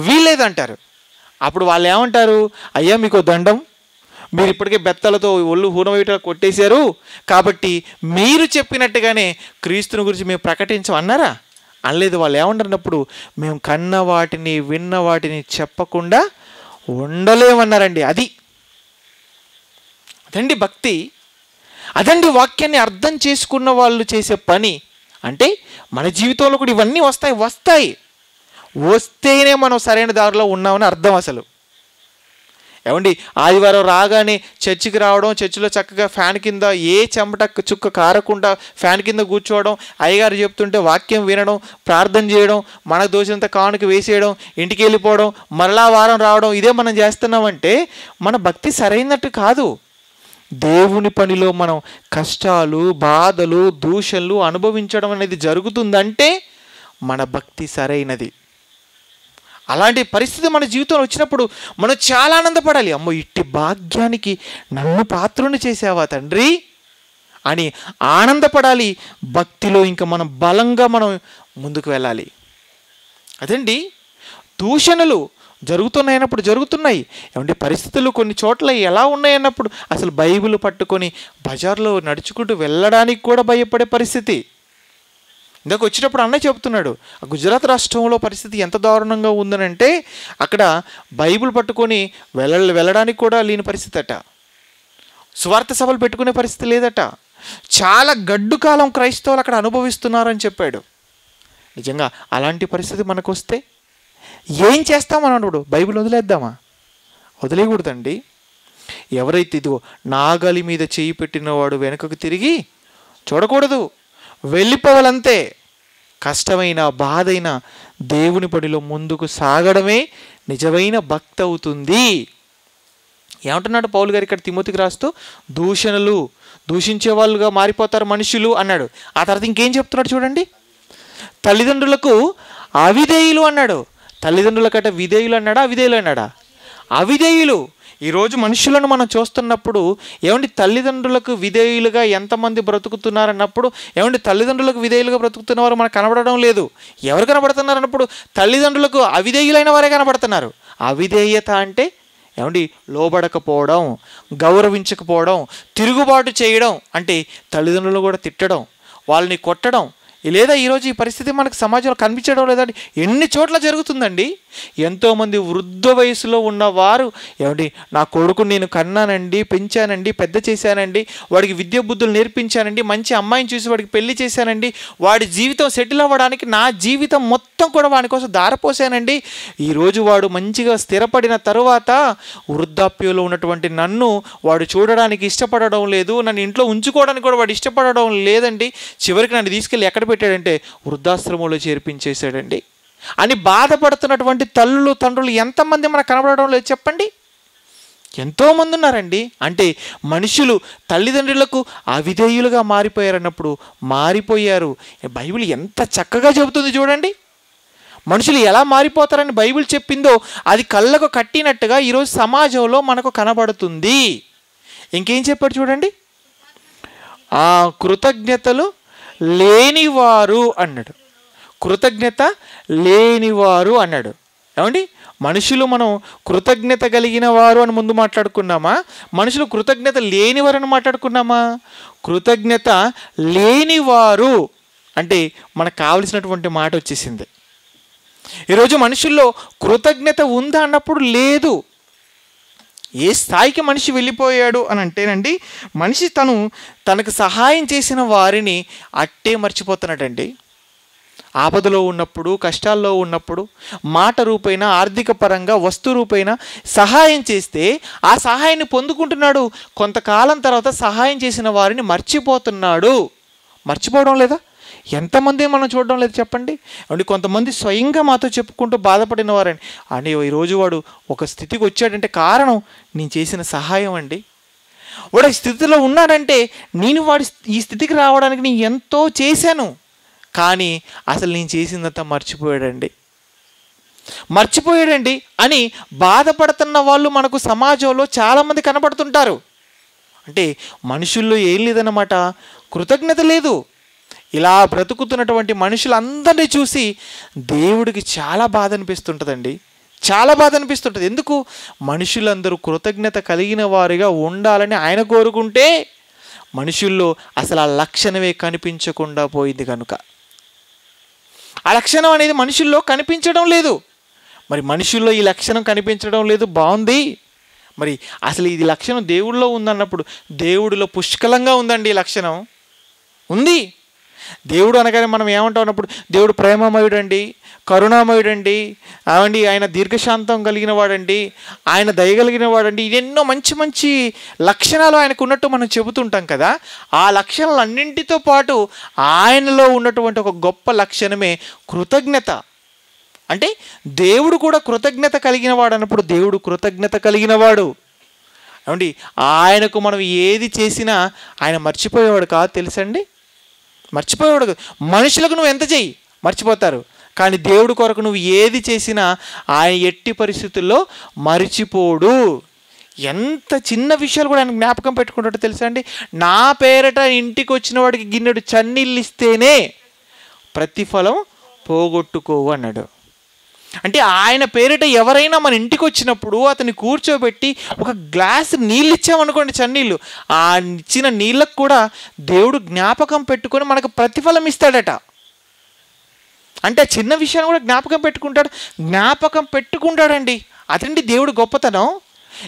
వీల్లేదంటారు. అప్పుడు వాళ్ళు ఏమంటారు, అయ్యా మీకు దండం, మీరు ఇప్పటికే బెత్తలతో ఒళ్ళు హూనవేట కొట్టేశారు, కాబట్టి మీరు చెప్పినట్టుగానే క్రీస్తుని గురించి మేము ప్రకటించమన్నారా? అనలేదు. వాళ్ళు ఏమంటారన్నప్పుడు, మేము కన్న వాటిని విన్న వాటిని చెప్పకుండా ఉండలేమన్నారండి. అదండి భక్తి, అదండి వాక్యాన్ని అర్థం చేసుకున్న వాళ్ళు చేసే పని. అంటే మన జీవితంలో కూడా ఇవన్నీ వస్తేనే మనం సరైన దారిలో ఉన్నామని అర్థం. అసలు ఏమండి, ఆదివారం రాగానే చర్చికి రావడం, చర్చిలో చక్కగా ఫ్యాన్ కింద ఏ చెమట చుక్క కారకుండా ఫ్యాన్ కింద కూర్చోవడం, అయ్యగారు చెప్తుంటే వాక్యం వినడం, ప్రార్థన చేయడం, మనకు దోషంత కానుక వేసేయడం, ఇంటికి వెళ్ళిపోవడం, మరలా వారం రావడం, ఇదే మనం చేస్తున్నామంటే మన భక్తి సరైనట్టు కాదు. దేవుని పనిలో మనం కష్టాలు, బాధలు, దూషణలు అనుభవించడం అనేది జరుగుతుందంటే మన భక్తి సరైనది. అలాంటి పరిస్థితి మన జీవితంలో వచ్చినప్పుడు మనం చాలా ఆనందపడాలి. అమ్మో, ఇట్టి భాగ్యానికి నన్ను పాత్రుని చేసావా తండ్రి అని ఆనందపడాలి. భక్తిలో ఇంకా మనం బలంగా మనం ముందుకు వెళ్ళాలి. అదండి, దూషణలు జరుగుతున్నాయి. ఏమంటే పరిస్థితులు కొన్ని చోట్ల ఎలా ఉన్నాయన్నప్పుడు అసలు బైబిల్ పట్టుకొని బజార్లో నడుచుకుంటూ వెళ్ళడానికి కూడా భయపడే పరిస్థితి. ఇందాక వచ్చినప్పుడు అన్నయ్య చెబుతున్నాడు, గుజరాత్ రాష్ట్రంలో పరిస్థితి ఎంత దారుణంగా ఉందనంటే అక్కడ బైబిల్ పట్టుకొని వెళ్ళడానికి కూడా లేని పరిస్థితి అట. సువార్త సభలు పెట్టుకునే పరిస్థితి లేదట. చాలా గడ్డు కాలం క్రైస్తవులు అక్కడ అనుభవిస్తున్నారని చెప్పాడు. నిజంగా అలాంటి పరిస్థితి మనకు వస్తే ఏం చేస్తామని అన్నాడు. బైబిల్ వదిలేద్దామా? వదిలేయకూడదండి. ఎవరైతే ఇదిగో నాగలి మీద చేయి పెట్టినవాడు వెనుకకు తిరిగి చూడకూడదు, వెళ్ళిపోవాలంతే. కష్టమైన, బాధైన దేవుని పనిలో ముందుకు సాగడమే నిజమైన భక్తి అవుతుంది. ఏమంటున్నాడు పౌలు గారు ఇక్కడ తిమోతికి రాస్తూ, దూషించే వాళ్ళుగా మారిపోతారు మనుషులు అన్నాడు. ఆ తర్వాత ఇంకేం చెప్తున్నాడు చూడండి, తల్లిదండ్రులకు అవిధేయులు అన్నాడు. తల్లిదండ్రులకట విధేయులు అన్నాడా, అవిధేయులు అన్నాడా? అవిధేయులు. ఈరోజు మనుషులను మనం చూస్తున్నప్పుడు ఏమండి, తల్లిదండ్రులకు విధేయులుగా ఎంతమంది బ్రతుకుతున్నారన్నప్పుడు ఏమండి, తల్లిదండ్రులకు విధేయులుగా బ్రతుకుతున్న వారు మనకు కనబడడం లేదు. ఎవరు కనబడుతున్నారు అన్నప్పుడు తల్లిదండ్రులకు అవిధేయులైన వారే కనబడుతున్నారు. అవిధేయత అంటే ఏమండి, లోబడకపోవడం, గౌరవించకపోవడం, తిరుగుబాటు చేయడం. అంటే తల్లిదండ్రులు కూడా తిట్టడం, వాళ్ళని కొట్టడం, లేదా ఈరోజు ఈ పరిస్థితి మనకు సమాజంలో కనిపించడం లేదండి, ఎన్ని చోట్ల జరుగుతుందండి. ఎంతోమంది వృద్ధ వయసులో ఉన్నవారు ఏమండి, నా కొడుకు నేను కన్నానండి, పెంచానండి, పెద్ద చేశానండి, వాడికి విద్య బుద్ధులు నేర్పించానండి, మంచి అమ్మాయిని చూసి వాడికి పెళ్లి చేశానండి, వాడి జీవితం సెటిల్ అవ్వడానికి నా జీవితం మొత్తం కూడా వాడి కోసం దారపోసానండి, ఈరోజు వాడు మంచిగా స్థిరపడిన తరువాత వృద్ధాప్యంలో ఉన్నటువంటి నన్ను వాడు చూడడానికి ఇష్టపడడం లేదు, నన్ను ఇంట్లో ఉంచుకోవడానికి కూడా వాడు ఇష్టపడడం లేదండి, చివరికి నన్ను తీసుకెళ్ళి ఎక్కడ పెట్టాడంటే వృద్ధాశ్రమంలో చేర్పించేశాడండి అని బాధపడుతున్నటువంటి తల్లులు తండ్రులు ఎంతమంది మనకు కనబడడం లేదు చెప్పండి. ఎంతోమంది ఉన్నారండి. అంటే మనుషులు తల్లిదండ్రులకు అవిధేయులుగా మారిపోయారన్నప్పుడు మారిపోయారు. బైబిల్ ఎంత చక్కగా చెబుతుంది చూడండి. మనుషులు ఎలా మారిపోతారని బైబిల్ చెప్పిందో అది కళ్ళకు కట్టినట్టుగా ఈరోజు సమాజంలో మనకు కనబడుతుంది. ఇంకేం చెప్పాడు చూడండి, కృతజ్ఞతలు లేనివారు అన్నాడు. కృతజ్ఞత లేనివారు అన్నాడు. ఏమండి, మనుషులు మనం కృతజ్ఞత కలిగిన వారు అని ముందు మాట్లాడుకున్నామా, మనుషులు కృతజ్ఞత లేనివారు అని మాట్లాడుకున్నామా? కృతజ్ఞత లేనివారు అంటే మనకు కావలసినటువంటి మాట వచ్చేసింది. ఈరోజు మనుషుల్లో కృతజ్ఞత ఉందా అన్నప్పుడు లేదు. ఏ స్థాయికి మనిషి వెళ్ళిపోయాడు అని అంటేనండి, మనిషి తనకు సహాయం చేసిన వారిని అట్టే మర్చిపోతున్నాడండి. ఆపదలో ఉన్నప్పుడు, కష్టాల్లో ఉన్నప్పుడు మాట రూపైన, ఆర్థిక పరంగా, వస్తు రూపైన సహాయం చేస్తే ఆ సహాయాన్ని పొందుకుంటున్నాడు. కొంతకాలం తర్వాత సహాయం చేసిన వారిని మర్చిపోతున్నాడు. మర్చిపోవడం లేదా? ఎంతమంది మనం చూడడం లేదు చెప్పండి. అంటే కొంతమంది స్వయంగా మాతో చెప్పుకుంటూ బాధపడిన వారండి, అని ఈరోజు వాడు ఒక స్థితికి వచ్చాడంటే కారణం నేను చేసిన సహాయం అండి. వాడు ఈ స్థితిలో ఉన్నాడంటే నేను వాడి ఈ స్థితికి రావడానికి నేను ఎంతో చేశాను, కానీ అసలు నేను చేసిందంతా మర్చిపోయాడండి అని బాధపడుతున్న వాళ్ళు మనకు సమాజంలో చాలామంది కనబడుతుంటారు. అంటే మనుషుల్లో ఏం లేదన్నమాట, కృతజ్ఞత లేదు. ఇలా బ్రతుకుతున్నటువంటి మనుషులందరినీ చూసి దేవుడికి చాలా బాధ అనిపిస్తుంటుందండి, చాలా బాధ అనిపిస్తుంటుంది. ఎందుకు? మనుషులందరూ కృతజ్ఞత కలిగిన వారిగా ఉండాలని ఆయన కోరుకుంటే మనుషుల్లో అసలు ఆ లక్షణమే కనిపించకుండా పోయింది కనుక, ఆ లక్షణం అనేది మనుషుల్లో కనిపించడం లేదు. మరి మనుషుల్లో ఈ లక్షణం కనిపించడం లేదు, బాగుంది. మరి అసలు ఇది లక్షణం దేవుడిలో ఉందన్నప్పుడు దేవుడిలో పుష్కలంగా ఉందండి. ఈ లక్షణం ఉంది. దేవుడు అనగానే మనం ఏమంటాం అన్నప్పుడు, దేవుడు ప్రేమమయుడండి, కరుణామయుడండి, అవండి, ఆయన దీర్ఘశాంతం కలిగిన వాడండి, ఆయన దయగలిగిన వాడండి, ఎన్నో మంచి మంచి లక్షణాలు ఆయనకు ఉన్నట్టు మనం చెబుతుంటాం కదా. ఆ లక్షణాలన్నింటితో పాటు ఆయనలో ఉన్నటువంటి ఒక గొప్ప లక్షణమే కృతజ్ఞత. అంటే దేవుడు కూడా కృతజ్ఞత కలిగిన వాడు అన్నప్పుడు దేవుడు కృతజ్ఞత కలిగిన వాడు. ఏమండి, ఆయనకు మనం ఏది చేసినా ఆయన మర్చిపోయేవాడు కాదు తెలుసండి, మర్చిపోయేవాడు. మనుషులకు నువ్వు ఎంత చెయ్యి మర్చిపోతారు, కానీ దేవుడి కొరకు నువ్వు ఏది చేసినా ఆయన ఎట్టి పరిస్థితుల్లో మర్చిపోడు. ఎంత చిన్న విషయాలు కూడా ఆయన జ్ఞాపకం పెట్టుకుంటాడో తెలుసా అండి. నా పేరట ఇంటికి వచ్చిన వాడికి గిన్నెడు చన్నీళ్ళు ఇస్తేనే ప్రతిఫలం పోగొట్టుకోవు అన్నాడు. అంటే ఆయన పేరిట ఎవరైనా మన ఇంటికి వచ్చినప్పుడు అతన్ని కూర్చోబెట్టి ఒక గ్లాసు నీళ్ళు ఇచ్చామనుకోండి, చన్నీళ్ళు, ఆ ఇచ్చిన నీళ్ళకు కూడా దేవుడు జ్ఞాపకం పెట్టుకొని మనకు ప్రతిఫలం ఇస్తాడట. అంటే చిన్న విషయాన్ని కూడా జ్ఞాపకం పెట్టుకుంటాడండి. అదండి దేవుడు గొప్పతనం.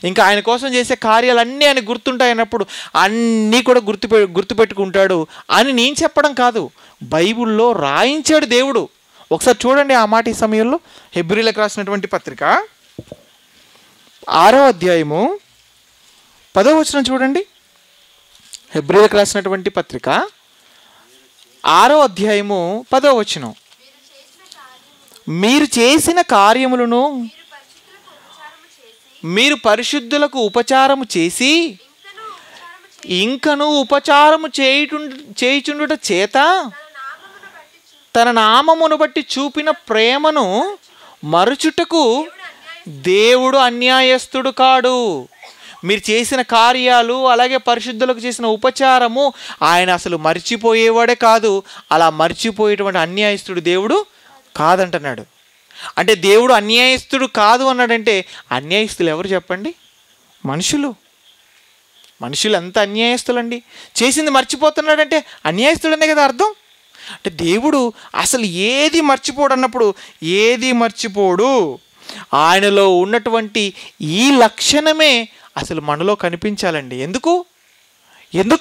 ఇంకా ఆయన కోసం చేసే కార్యాలన్నీ ఆయన గుర్తుంటాయన్నప్పుడు అన్నీ కూడా గుర్తుపెట్టుకుంటాడు అని నేను చెప్పడం కాదు, బైబిల్లో రాయించాడు దేవుడు. ఒకసారి చూడండి ఆ మాట ఈ సమయంలో. హెబ్రీలకు రాసినటువంటి పత్రిక 6వ అధ్యాయము 10వ వచనం చూడండి. హెబ్రీలకు రాసినటువంటి పత్రిక 6వ అధ్యాయము 10వ వచనం. మీరు చేసిన కార్యములను మీరు పరిశుద్ధులకు ఉపచారము చేసి ఇంకను ఉపచారము చేయుచుండుట చేత తన నామమును బట్టి చూపిన ప్రేమను మరుచుటకు దేవుడు అన్యాయస్తుడు కాడు. మీరు చేసిన కార్యాలు అలాగే పరిశుద్ధులకు చేసిన ఉపచారము ఆయన అసలు మర్చిపోయేవాడే కాదు. అలా మర్చిపోయేటువంటి అన్యాయస్తుడు దేవుడు కాదంటున్నాడు. అంటే దేవుడు అన్యాయస్తుడు కాదు అన్నాడంటే అన్యాయస్తులు ఎవరు చెప్పండి? మనుషులు ఎంత అన్యాయస్తులండి. చేసింది మర్చిపోతున్నాడంటే అన్యాయస్తుడనే కదా అర్థం. అంటే దేవుడు అసలు ఏది మర్చిపోడు అన్నప్పుడు ఏది మర్చిపోడు. ఆయనలో ఉన్నటువంటి ఈ లక్షణమే అసలు మనలో కనిపించాలండి. ఎందుకు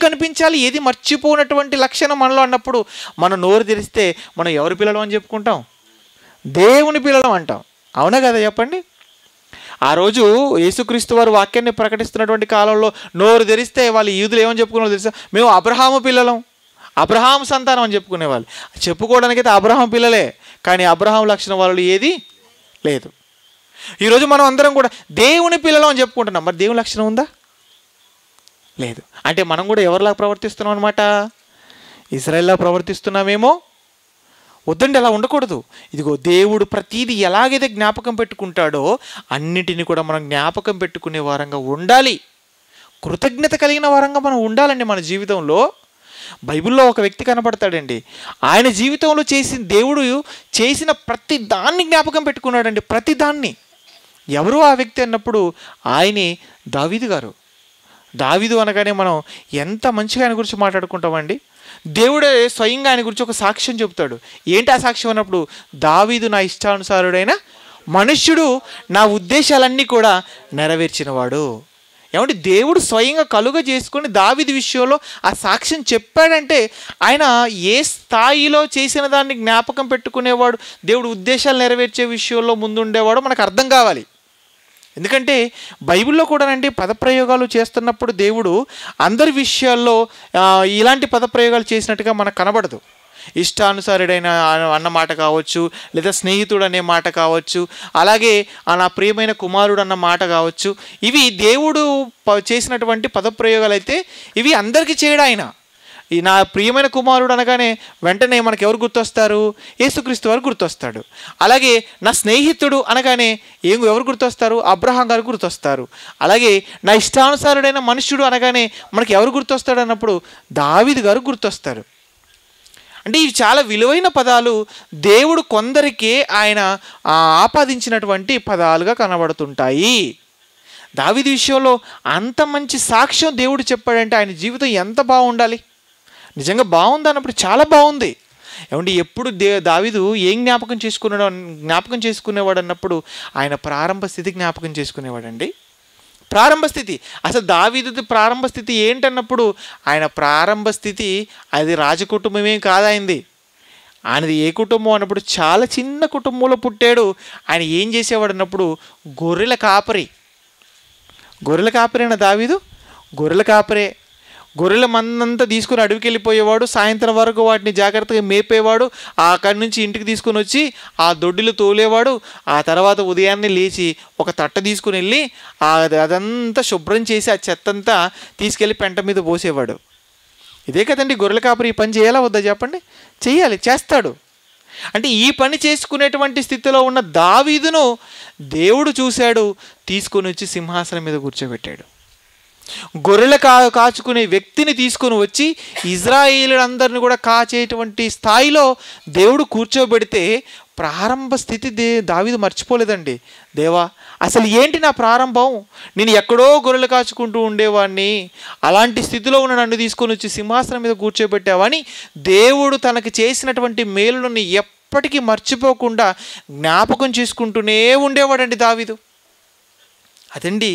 కనిపించాలి? ఏది మర్చిపోనటువంటి లక్షణం మనలో అన్నప్పుడు మనం నోరు తెరిస్తే మనం ఎవరి పిల్లలు అని చెప్పుకుంటాం? దేవుని పిల్లలు అంటాం. అవునా కదా చెప్పండి? ఆ రోజు యేసుక్రీస్తు వారు వాక్యాన్ని ప్రకటిస్తున్నటువంటి కాలంలో నోరు తెరిస్తే వాళ్ళు యూదులు ఏమని చెప్పుకునేవాళ్ళు తెలుసా? మేము అబ్రహాము పిల్లలం, అబ్రహాం సంతానం అని చెప్పుకునేవాళ్ళు. చెప్పుకోవడానికైతే అబ్రహాం పిల్లలే, కానీ అబ్రహాం లక్షణం వాళ్ళు ఏది లేదు. ఈరోజు మనం అందరం కూడా దేవుని పిల్లలం అని చెప్పుకుంటున్నాం. మరి దేవుని లక్షణం ఉందా? లేదు. అంటే మనం కూడా ఎవరిలా ప్రవర్తిస్తున్నాం అనమాట? ఇజ్రాయెల్లా ప్రవర్తిస్తున్నామేమో. వద్దండి, అలా ఉండకూడదు. ఇదిగో దేవుడు ప్రతీది ఎలాగైతే జ్ఞాపకం పెట్టుకుంటాడో అన్నిటిని కూడా మనం జ్ఞాపకం పెట్టుకునే వారంగా ఉండాలి. కృతజ్ఞత కలిగిన వారంగా మనం ఉండాలండి. మన జీవితంలో బైబిల్లో ఒక వ్యక్తి కనపడతాడండి. ఆయన జీవితంలో దేవుడు చేసిన ప్రతి దాన్ని జ్ఞాపకం పెట్టుకున్నాడండి. ప్రతి దాన్ని. ఎవరు ఆ వ్యక్తి అన్నప్పుడు ఆయనే దావీదు గారు. దావీదు అనగానే మనం ఎంత మంచిగా ఆయన గురించి మాట్లాడుకుంటామండి. దేవుడే స్వయంగా ఆయన గురించి ఒక సాక్ష్యం చెబుతాడు. ఏంటి ఆ సాక్ష్యం అన్నప్పుడు? దావీదు నా ఇష్టానుసారుడైన మనుష్యుడు, నా ఉద్దేశాలన్నీ కూడా నెరవేర్చినవాడు. ఏమంటే దేవుడు స్వయంగా కలుగ చేసుకొని దావీదు విషయంలో ఆ సాక్ష్యం చెప్పాడంటే ఆయన ఏ స్థాయిలో చేసిన దాన్ని జ్ఞాపకం పెట్టుకునేవాడు, దేవుడు ఉద్దేశాలు నెరవేర్చే విషయంలో ముందుండేవాడు మనకు అర్థం కావాలి. ఎందుకంటే బైబిల్లో కూడానండి పదప్రయోగాలు చేస్తున్నప్పుడు దేవుడు అందరి విషయాల్లో ఇలాంటి పదప్రయోగాలు చేసినట్టుగా మనకు కనబడదు. ఇష్టానుసారుడైన అన్న మాట కావచ్చు, లేదా స్నేహితుడు అనే మాట కావచ్చు, అలాగే నా ప్రియమైన కుమారుడు అన్న మాట కావచ్చు. ఇవి దేవుడు చేసినటువంటి పదప్రయోగాలు అయితే ఇవి అందరికీ చేయడు ఆయన. ఈ నా ప్రియమైన కుమారుడు అనగానే వెంటనే మనకు ఎవరు గుర్తొస్తారు? యేసుక్రీస్తు వారు గుర్తొస్తాడు. అలాగే నా స్నేహితుడు అనగానే ఎవరు గుర్తొస్తారు? అబ్రహాం గారు గుర్తొస్తారు. అలాగే నా ఇష్టానుసారుడైన మనుష్యుడు అనగానే మనకి ఎవరు గుర్తొస్తాడు అన్నప్పుడు దావీదు గారు గుర్తొస్తారు. అంటే ఇవి చాలా విలువైన పదాలు. దేవుడు కొందరికే ఆయన ఆపాదించినటువంటి పదాలుగా కనబడుతుంటాయి. దావీదు విషయంలో అంత మంచి సాక్ష్యం దేవుడు చెప్పాడంటే ఆయన జీవితం ఎంత బాగుండాలి. నిజంగా బాగుంది అన్నప్పుడు చాలా బాగుంది. ఏమంటే ఎప్పుడు దావీదు ఏం జ్ఞాపకం చేసుకునేవాడు అన్నప్పుడు ఆయన ప్రారంభ స్థితి జ్ఞాపకం చేసుకునేవాడండి. ప్రారంభ స్థితి. అసలు దావీదు ప్రారంభ స్థితి ఏంటన్నప్పుడు ఆయన ప్రారంభ స్థితి అది రాజకుటుంబమే కాదైంది. ఆయనది ఏ కుటుంబం అన్నప్పుడు చాలా చిన్న కుటుంబంలో పుట్టాడు. ఆయన ఏం చేసేవాడు అన్నప్పుడు గొర్రెల కాపరి అయిన దావీదు గొర్రెల కాపరే. గొర్రెల మందంతా తీసుకుని అడవికి వెళ్ళిపోయేవాడు. సాయంత్రం వరకు వాటిని జాగ్రత్తగా మేపేవాడు. అక్కడి నుంచి ఇంటికి తీసుకుని వచ్చి ఆ దొడ్డిలో తోలేవాడు. ఆ తర్వాత ఉదయాన్నే లేచి ఒక తట్ట తీసుకుని వెళ్ళి అదంతా శుభ్రం చేసి ఆ చెత్తంతా తీసుకెళ్ళి పెంట మీద పోసేవాడు. ఇదే కదండి గొర్రెల కాపరి. ఈ పని చేయాలా వద్దా చెప్పండి? చెయ్యాలి, చేస్తాడు. అంటే ఈ పని చేసుకునేటువంటి స్థితిలో ఉన్న దావీదును దేవుడు చూశాడు, తీసుకొని వచ్చి సింహాసనం మీద కూర్చోబెట్టాడు. గొర్రెల కాచుకునే వ్యక్తిని తీసుకొని వచ్చి ఇజ్రాయేలులందరిని కూడా కాచేటువంటి స్థాయిలో దేవుడు కూర్చోబెడితే ప్రారంభ స్థితి దావీదు మర్చిపోలేదండి. దేవా, అసలు ఏంటి నా ప్రారంభం? నేను ఎక్కడో గొర్రెలు కాచుకుంటూ ఉండేవాడిని, అలాంటి స్థితిలో ఉన్న నన్ను తీసుకొని వచ్చి సింహాసనం మీద కూర్చోబెట్టావని దేవుడు తనకు చేసినటువంటి మేలులను ఎప్పటికీ మర్చిపోకుండా జ్ఞాపకం చేసుకుంటూనే ఉండేవాడండి దావీదు. అదండి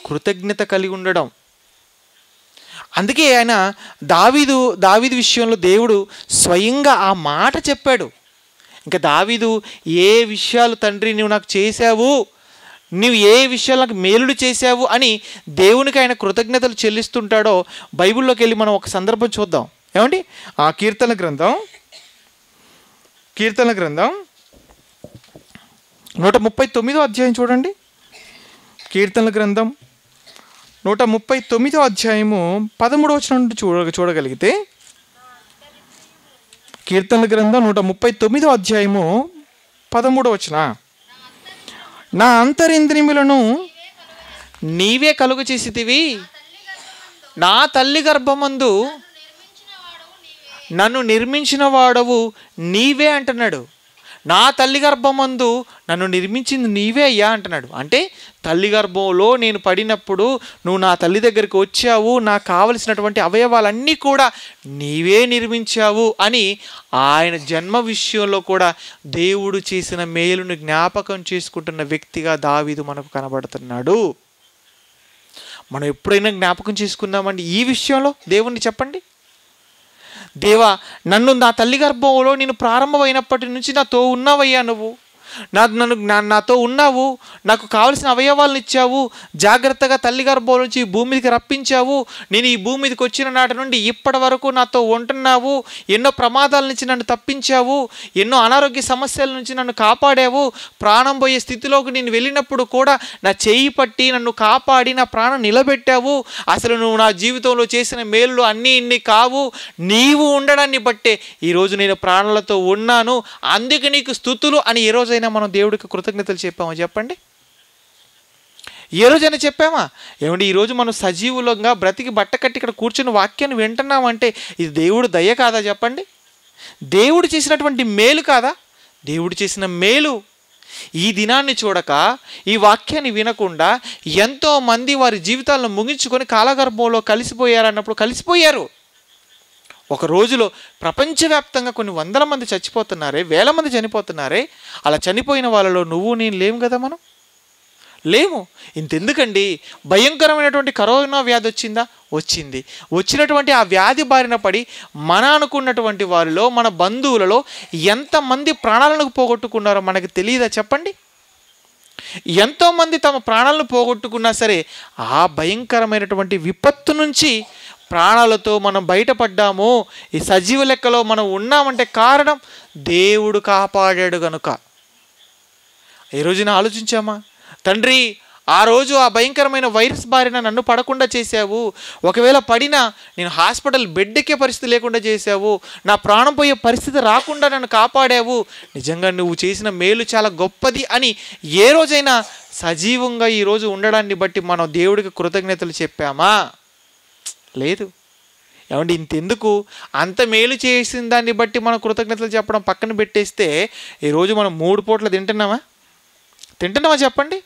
కృతజ్ఞత కలిగి ఉండడం. అందుకే ఆయన దావీదు విషయంలో దేవుడు స్వయంగా ఆ మాట చెప్పాడు. ఇంకా దావీదు ఏ విషయాలు తండ్రి నువ్వు నాకు చేశావు, నువ్వు ఏ విషయాలు నాకు మేలుడు చేశావు అని దేవునికి ఆయన కృతజ్ఞతలు చెల్లిస్తుంటాడో బైబిల్లోకి వెళ్ళి మనం ఒక సందర్భం చూద్దాం. ఏమండి? ఆ కీర్తన గ్రంథం 139వ అధ్యాయం చూడండి. కీర్తనల గ్రంథం 139వ అధ్యాయము 13వ వచనం నుండి చూడగలిగితే, కీర్తనల గ్రంథం 139వ అధ్యాయము 13వ వచనం, నా అంతరింద్రియములను నీవే కలుగు చేసితివి, నా తల్లి గర్భమందు నన్ను నిర్మించిన వాడవు నీవే అంటున్నాడు. నా తల్లి గర్భమందు నన్ను నిర్మించింది నీవే అయ్యా అంటున్నాడు. అంటే తల్లి గర్భంలో నేను పడినప్పుడు నువ్వు నా తల్లి దగ్గరికి వచ్చావు, నాకు కావలసినటువంటి అవయవాలన్నీ కూడా నీవే నిర్మించావు అని ఆయన జన్మ విషయంలో కూడా దేవుడు చేసిన మేలును జ్ఞాపకం చేసుకుంటున్న వ్యక్తిగా దావీదు మనకు కనబడుతున్నాడు. మనం ఎప్పుడైనా జ్ఞాపకం చేసుకున్నామండి ఈ విషయంలో దేవుణ్ణి? చెప్పండి. దేవా, నన్ను నా తల్లి గర్భంలో నేను ప్రారంభమైనప్పటి నుంచి నాతో ఉన్నావయ్యా, నువ్వు నాతో ఉన్నావు, నాకు కావలసిన అవయవాలను ఇచ్చావు, జాగ్రత్తగా తల్లి గర్భం నుంచి ఈ భూమి మీదకి రప్పించావు, నేను ఈ భూమి మీదకి వచ్చిన నాటి నుండి ఇప్పటి వరకు నాతో ఉంటున్నావు, ఎన్నో ప్రమాదాల నుంచి నన్ను తప్పించావు, ఎన్నో అనారోగ్య సమస్యల నుంచి నన్ను కాపాడావు, ప్రాణం పోయే స్థితిలోకి నేను వెళ్ళినప్పుడు కూడా నా చేయి పట్టి నన్ను కాపాడి నా ప్రాణం నిలబెట్టావు. అసలు నువ్వు నా జీవితంలో చేసిన మేలు అన్నీ ఇన్ని కావు, నీవు ఉండడాన్ని బట్టే ఈరోజు నేను ప్రాణాలతో ఉన్నాను, అందుకే నీకు స్తుతులు అని ఏ రోజైనా మనం దేవుడికి కృతజ్ఞతలు చెప్పామా? చెప్పండి. ఏ రోజైనా చెప్పామా? ఏమండి, ఈరోజు మనం సజీవులంగా బ్రతికి బట్ట కట్టి ఇక్కడ కూర్చుని వాక్యాన్ని వింటున్నామంటే ఇది దేవుడు దయ కాదా? చెప్పండి. దేవుడు చేసినటువంటి మేలు కాదా? దేవుడు చేసిన మేలు. ఈ దినాన్ని చూడక, ఈ వాక్యాన్ని వినకుండా ఎంతోమంది వారి జీవితాలను ముగించుకొని కాలగర్భంలో కలిసిపోయారన్నప్పుడు కలిసిపోయారు. ఒక రోజులో ప్రపంచవ్యాప్తంగా కొన్ని వందల మంది చచ్చిపోతున్నారే, వేల మంది చనిపోతున్నారే. అలా చనిపోయిన వాళ్ళలో నువ్వు నేను లేము కదా, మనం లేము. ఇంతెందుకండి, భయంకరమైనటువంటి కరోనా వ్యాధి వచ్చిందా? వచ్చింది. వచ్చినటువంటి ఆ వ్యాధి బారిన పడి మన అనుకున్నటువంటి వారిలో, మన బంధువులలో ఎంతమంది ప్రాణాలను పోగొట్టుకున్నారో మనకు తెలియదా? చెప్పండి. ఎంతోమంది తమ ప్రాణాలను పోగొట్టుకున్నా సరే ఆ భయంకరమైనటువంటి విపత్తు నుంచి ప్రాణాలతో మనం బయటపడ్డాము, ఈ సజీవ లెక్కలో మనం ఉన్నామంటే కారణం దేవుడు కాపాడాడు గనుక. ఈ రోజున ఆలోచించామా? తండ్రి, ఆ రోజు ఆ భయంకరమైన వైరస్ బారిన నన్ను పడకుండా చేశావు, ఒకవేళ పడినా నేను హాస్పిటల్ బెడ్ ఎక్కే పరిస్థితి లేకుండా చేశావు, నా ప్రాణం పోయే పరిస్థితి రాకుండా నన్ను కాపాడావు, నిజంగా నువ్వు చేసిన మేలు చాలా గొప్పది అని ఏ రోజైనా సజీవంగా ఈరోజు ఉండడాన్ని బట్టి మనం దేవుడికి కృతజ్ఞతలు చెప్పామా? లేదు. ఏమండి, ఇంతెందుకు, అంత మేలు చేసిన దాన్ని బట్టి మనం కృతజ్ఞతలు చెప్పడం పక్కన పెట్టేస్తే ఈరోజు మనం 3 పూటలు తింటున్నామా? చెప్పండి.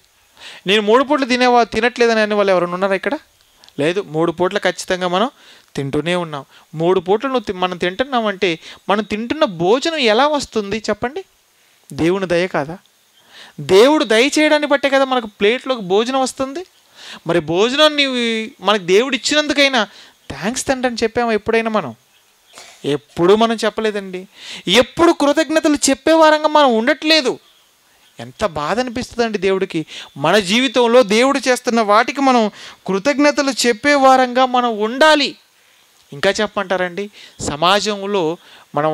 నేను 3 పూటలు తినట్లేదని అనే వాళ్ళు ఎవరైనా ఉన్నారా ఇక్కడ? లేదు. 3 పూటలు ఖచ్చితంగా మనం తింటూనే ఉన్నాం. 3 పూటలు మనం తింటున్నామంటే మనం తింటున్న భోజనం ఎలా వస్తుంది? చెప్పండి. దేవుని దయ కాదా? దేవుడు దయ చేయడాన్ని బట్టే కదా మనకు ప్లేట్లోకి భోజనం వస్తుంది. మరి భోజనాన్ని మనకు దేవుడు ఇచ్చినందుకైనా థ్యాంక్స్ తండ్రి అని చెప్పామా ఎప్పుడైనా? మనం ఎప్పుడు మనం చెప్పలేదండి. ఎప్పుడు కృతజ్ఞతలు చెప్పేవారంగా మనం ఉండట్లేదు. ఎంత బాధ అనిపిస్తుందండి దేవుడికి. మన జీవితంలో దేవుడు చేస్తున్న వాటికి మనం కృతజ్ఞతలు చెప్పేవారంగా మనం ఉండాలి. ఇంకా చెప్పమంటారండి, సమాజంలో మనం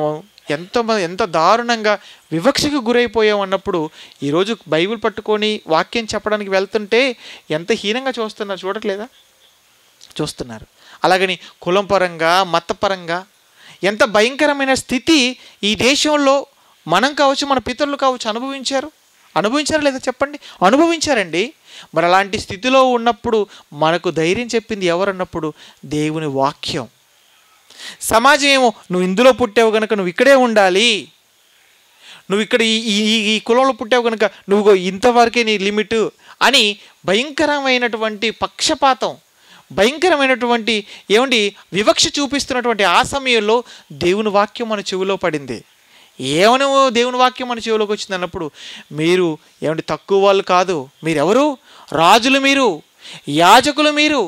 ఎంత దారుణంగా వివక్షకు గురైపోయాం అన్నప్పుడు ఈరోజు బైబిల్ పట్టుకొని వాక్యం చెప్పడానికి వెళ్తుంటే ఎంత హీనంగా చూస్తున్నారు, చూడట్లేదా? చూస్తున్నారు. అలాగని కులం పరంగా, మతపరంగా ఎంత భయంకరమైన స్థితి ఈ దేశంలో మనం కావచ్చు, మన పితరులు కావచ్చు అనుభవించారా లేదా? చెప్పండి. అనుభవించారండి. మరి అలాంటి స్థితిలో ఉన్నప్పుడు మనకు ధైర్యం చెప్పింది ఎవరన్నప్పుడు దేవుని వాక్యం. సమాజం ఏమో నువ్వు ఇందులో పుట్టావు కనుక నువ్వు ఇక్కడే ఉండాలి, నువ్వు ఇక్కడ ఈ కులంలో పుట్టావు కనుక నువ్వు ఇంతవరకే నీ లిమిట్ అని భయంకరమైనటువంటి పక్షపాతం, భయంకరమైనటువంటి వివక్ష చూపిస్తున్నటువంటి ఆ సమయంలో దేవుని వాక్యం మన చెవిలో పడింది. ఏమని దేవుని వాక్యం మన చెవిలోకి వచ్చింది అన్నప్పుడు, మీరు తక్కువ వాళ్ళు కాదు, మీరెవరు? రాజులు, మీరు యాజకులు, మీరు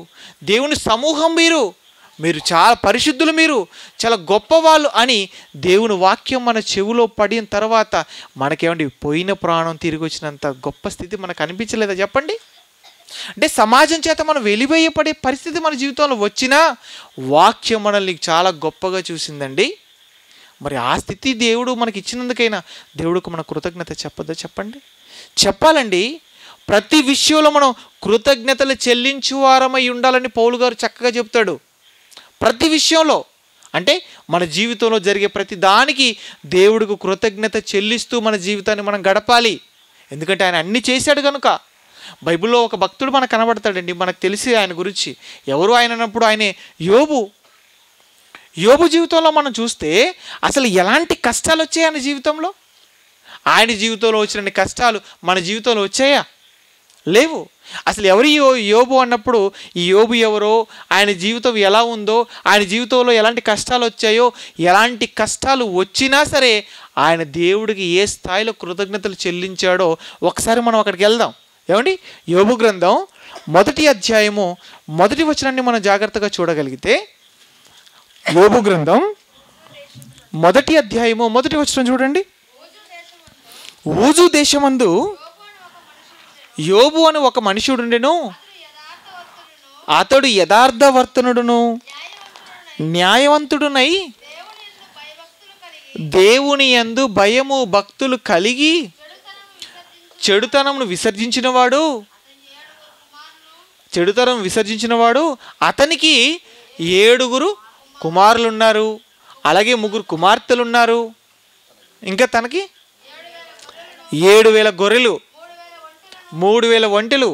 దేవుని సమూహం, మీరు చాలా పరిశుద్ధులు, మీరు చాలా గొప్పవాళ్ళు అని దేవుని వాక్యం మన చెవిలో పడిన తర్వాత పోయిన ప్రాణం తిరిగి వచ్చినంత గొప్ప స్థితి మనకు అనిపించలేదా? చెప్పండి. అంటే సమాజం చేత మనం వెలివేయపడే పరిస్థితి మన జీవితంలో వచ్చినా వాక్యం మనల్ని చాలా గొప్పగా చూసిందండి. మరి ఆ స్థితి దేవుడు మనకి ఇచ్చినందుకైనా దేవుడికి మన కృతజ్ఞత చెప్పొద్దా? చెప్పండి. చెప్పాలండి. ప్రతి విషయంలో మనం కృతజ్ఞతలు చెల్లించువారమై ఉండాలని పౌలు గారు చక్కగా చెప్తాడు. ప్రతి విషయంలో అంటే మన జీవితంలో జరిగే ప్రతి దానికి దేవుడికి కృతజ్ఞత చెల్లిస్తూ మన జీవితాన్ని మనం గడపాలి. ఎందుకంటే ఆయన అన్ని చేశాడు కనుక. బైబిల్లో ఒక భక్తుడు మనకు కనబడతాడండి, మనకు తెలిసి ఆయన గురించి. ఎవరు ఆయన అన్నప్పుడు ఆయనే యోబు జీవితంలో మనం చూస్తే అసలు ఎలాంటి కష్టాలు వచ్చాయి ఆయన జీవితంలో. ఆయన జీవితంలో వచ్చిన కష్టాలు మన జీవితంలో వచ్చాయా? లేవు. అసలు ఎవరి యోబు అన్నప్పుడు ఈ యోబు ఎవరో, ఆయన జీవితం ఎలా ఉందో, ఆయన జీవితంలో ఎలాంటి కష్టాలు వచ్చాయో, ఎలాంటి కష్టాలు వచ్చినా సరే ఆయన దేవుడికి ఏ స్థాయిలో కృతజ్ఞతలు చెల్లించాడో ఒకసారి మనం అక్కడికి వెళ్దాం. ఏమండి, యోబు గ్రంథం 1వ అధ్యాయము 1వ వచనాన్ని మనం జాగ్రత్తగా చూడగలిగితే, యోబు గ్రంథం 1వ అధ్యాయము 1వ వచనం చూడండి. ఊజు దేశమందు యోబు అని ఒక మనుషుడుండెను, అతడు యథార్థవర్తనుడును న్యాయవంతుడునై దేవుని యందు భయము భక్తులు కలిగి చెడుతనం విసర్జించినవాడు. అతనికి 7 కుమారులు ఉన్నారు, అలాగే 3 కుమార్తెలు ఉన్నారు. ఇంకా తనకి 7,000 గొర్రెలు, 3,000 ఒంటెలు,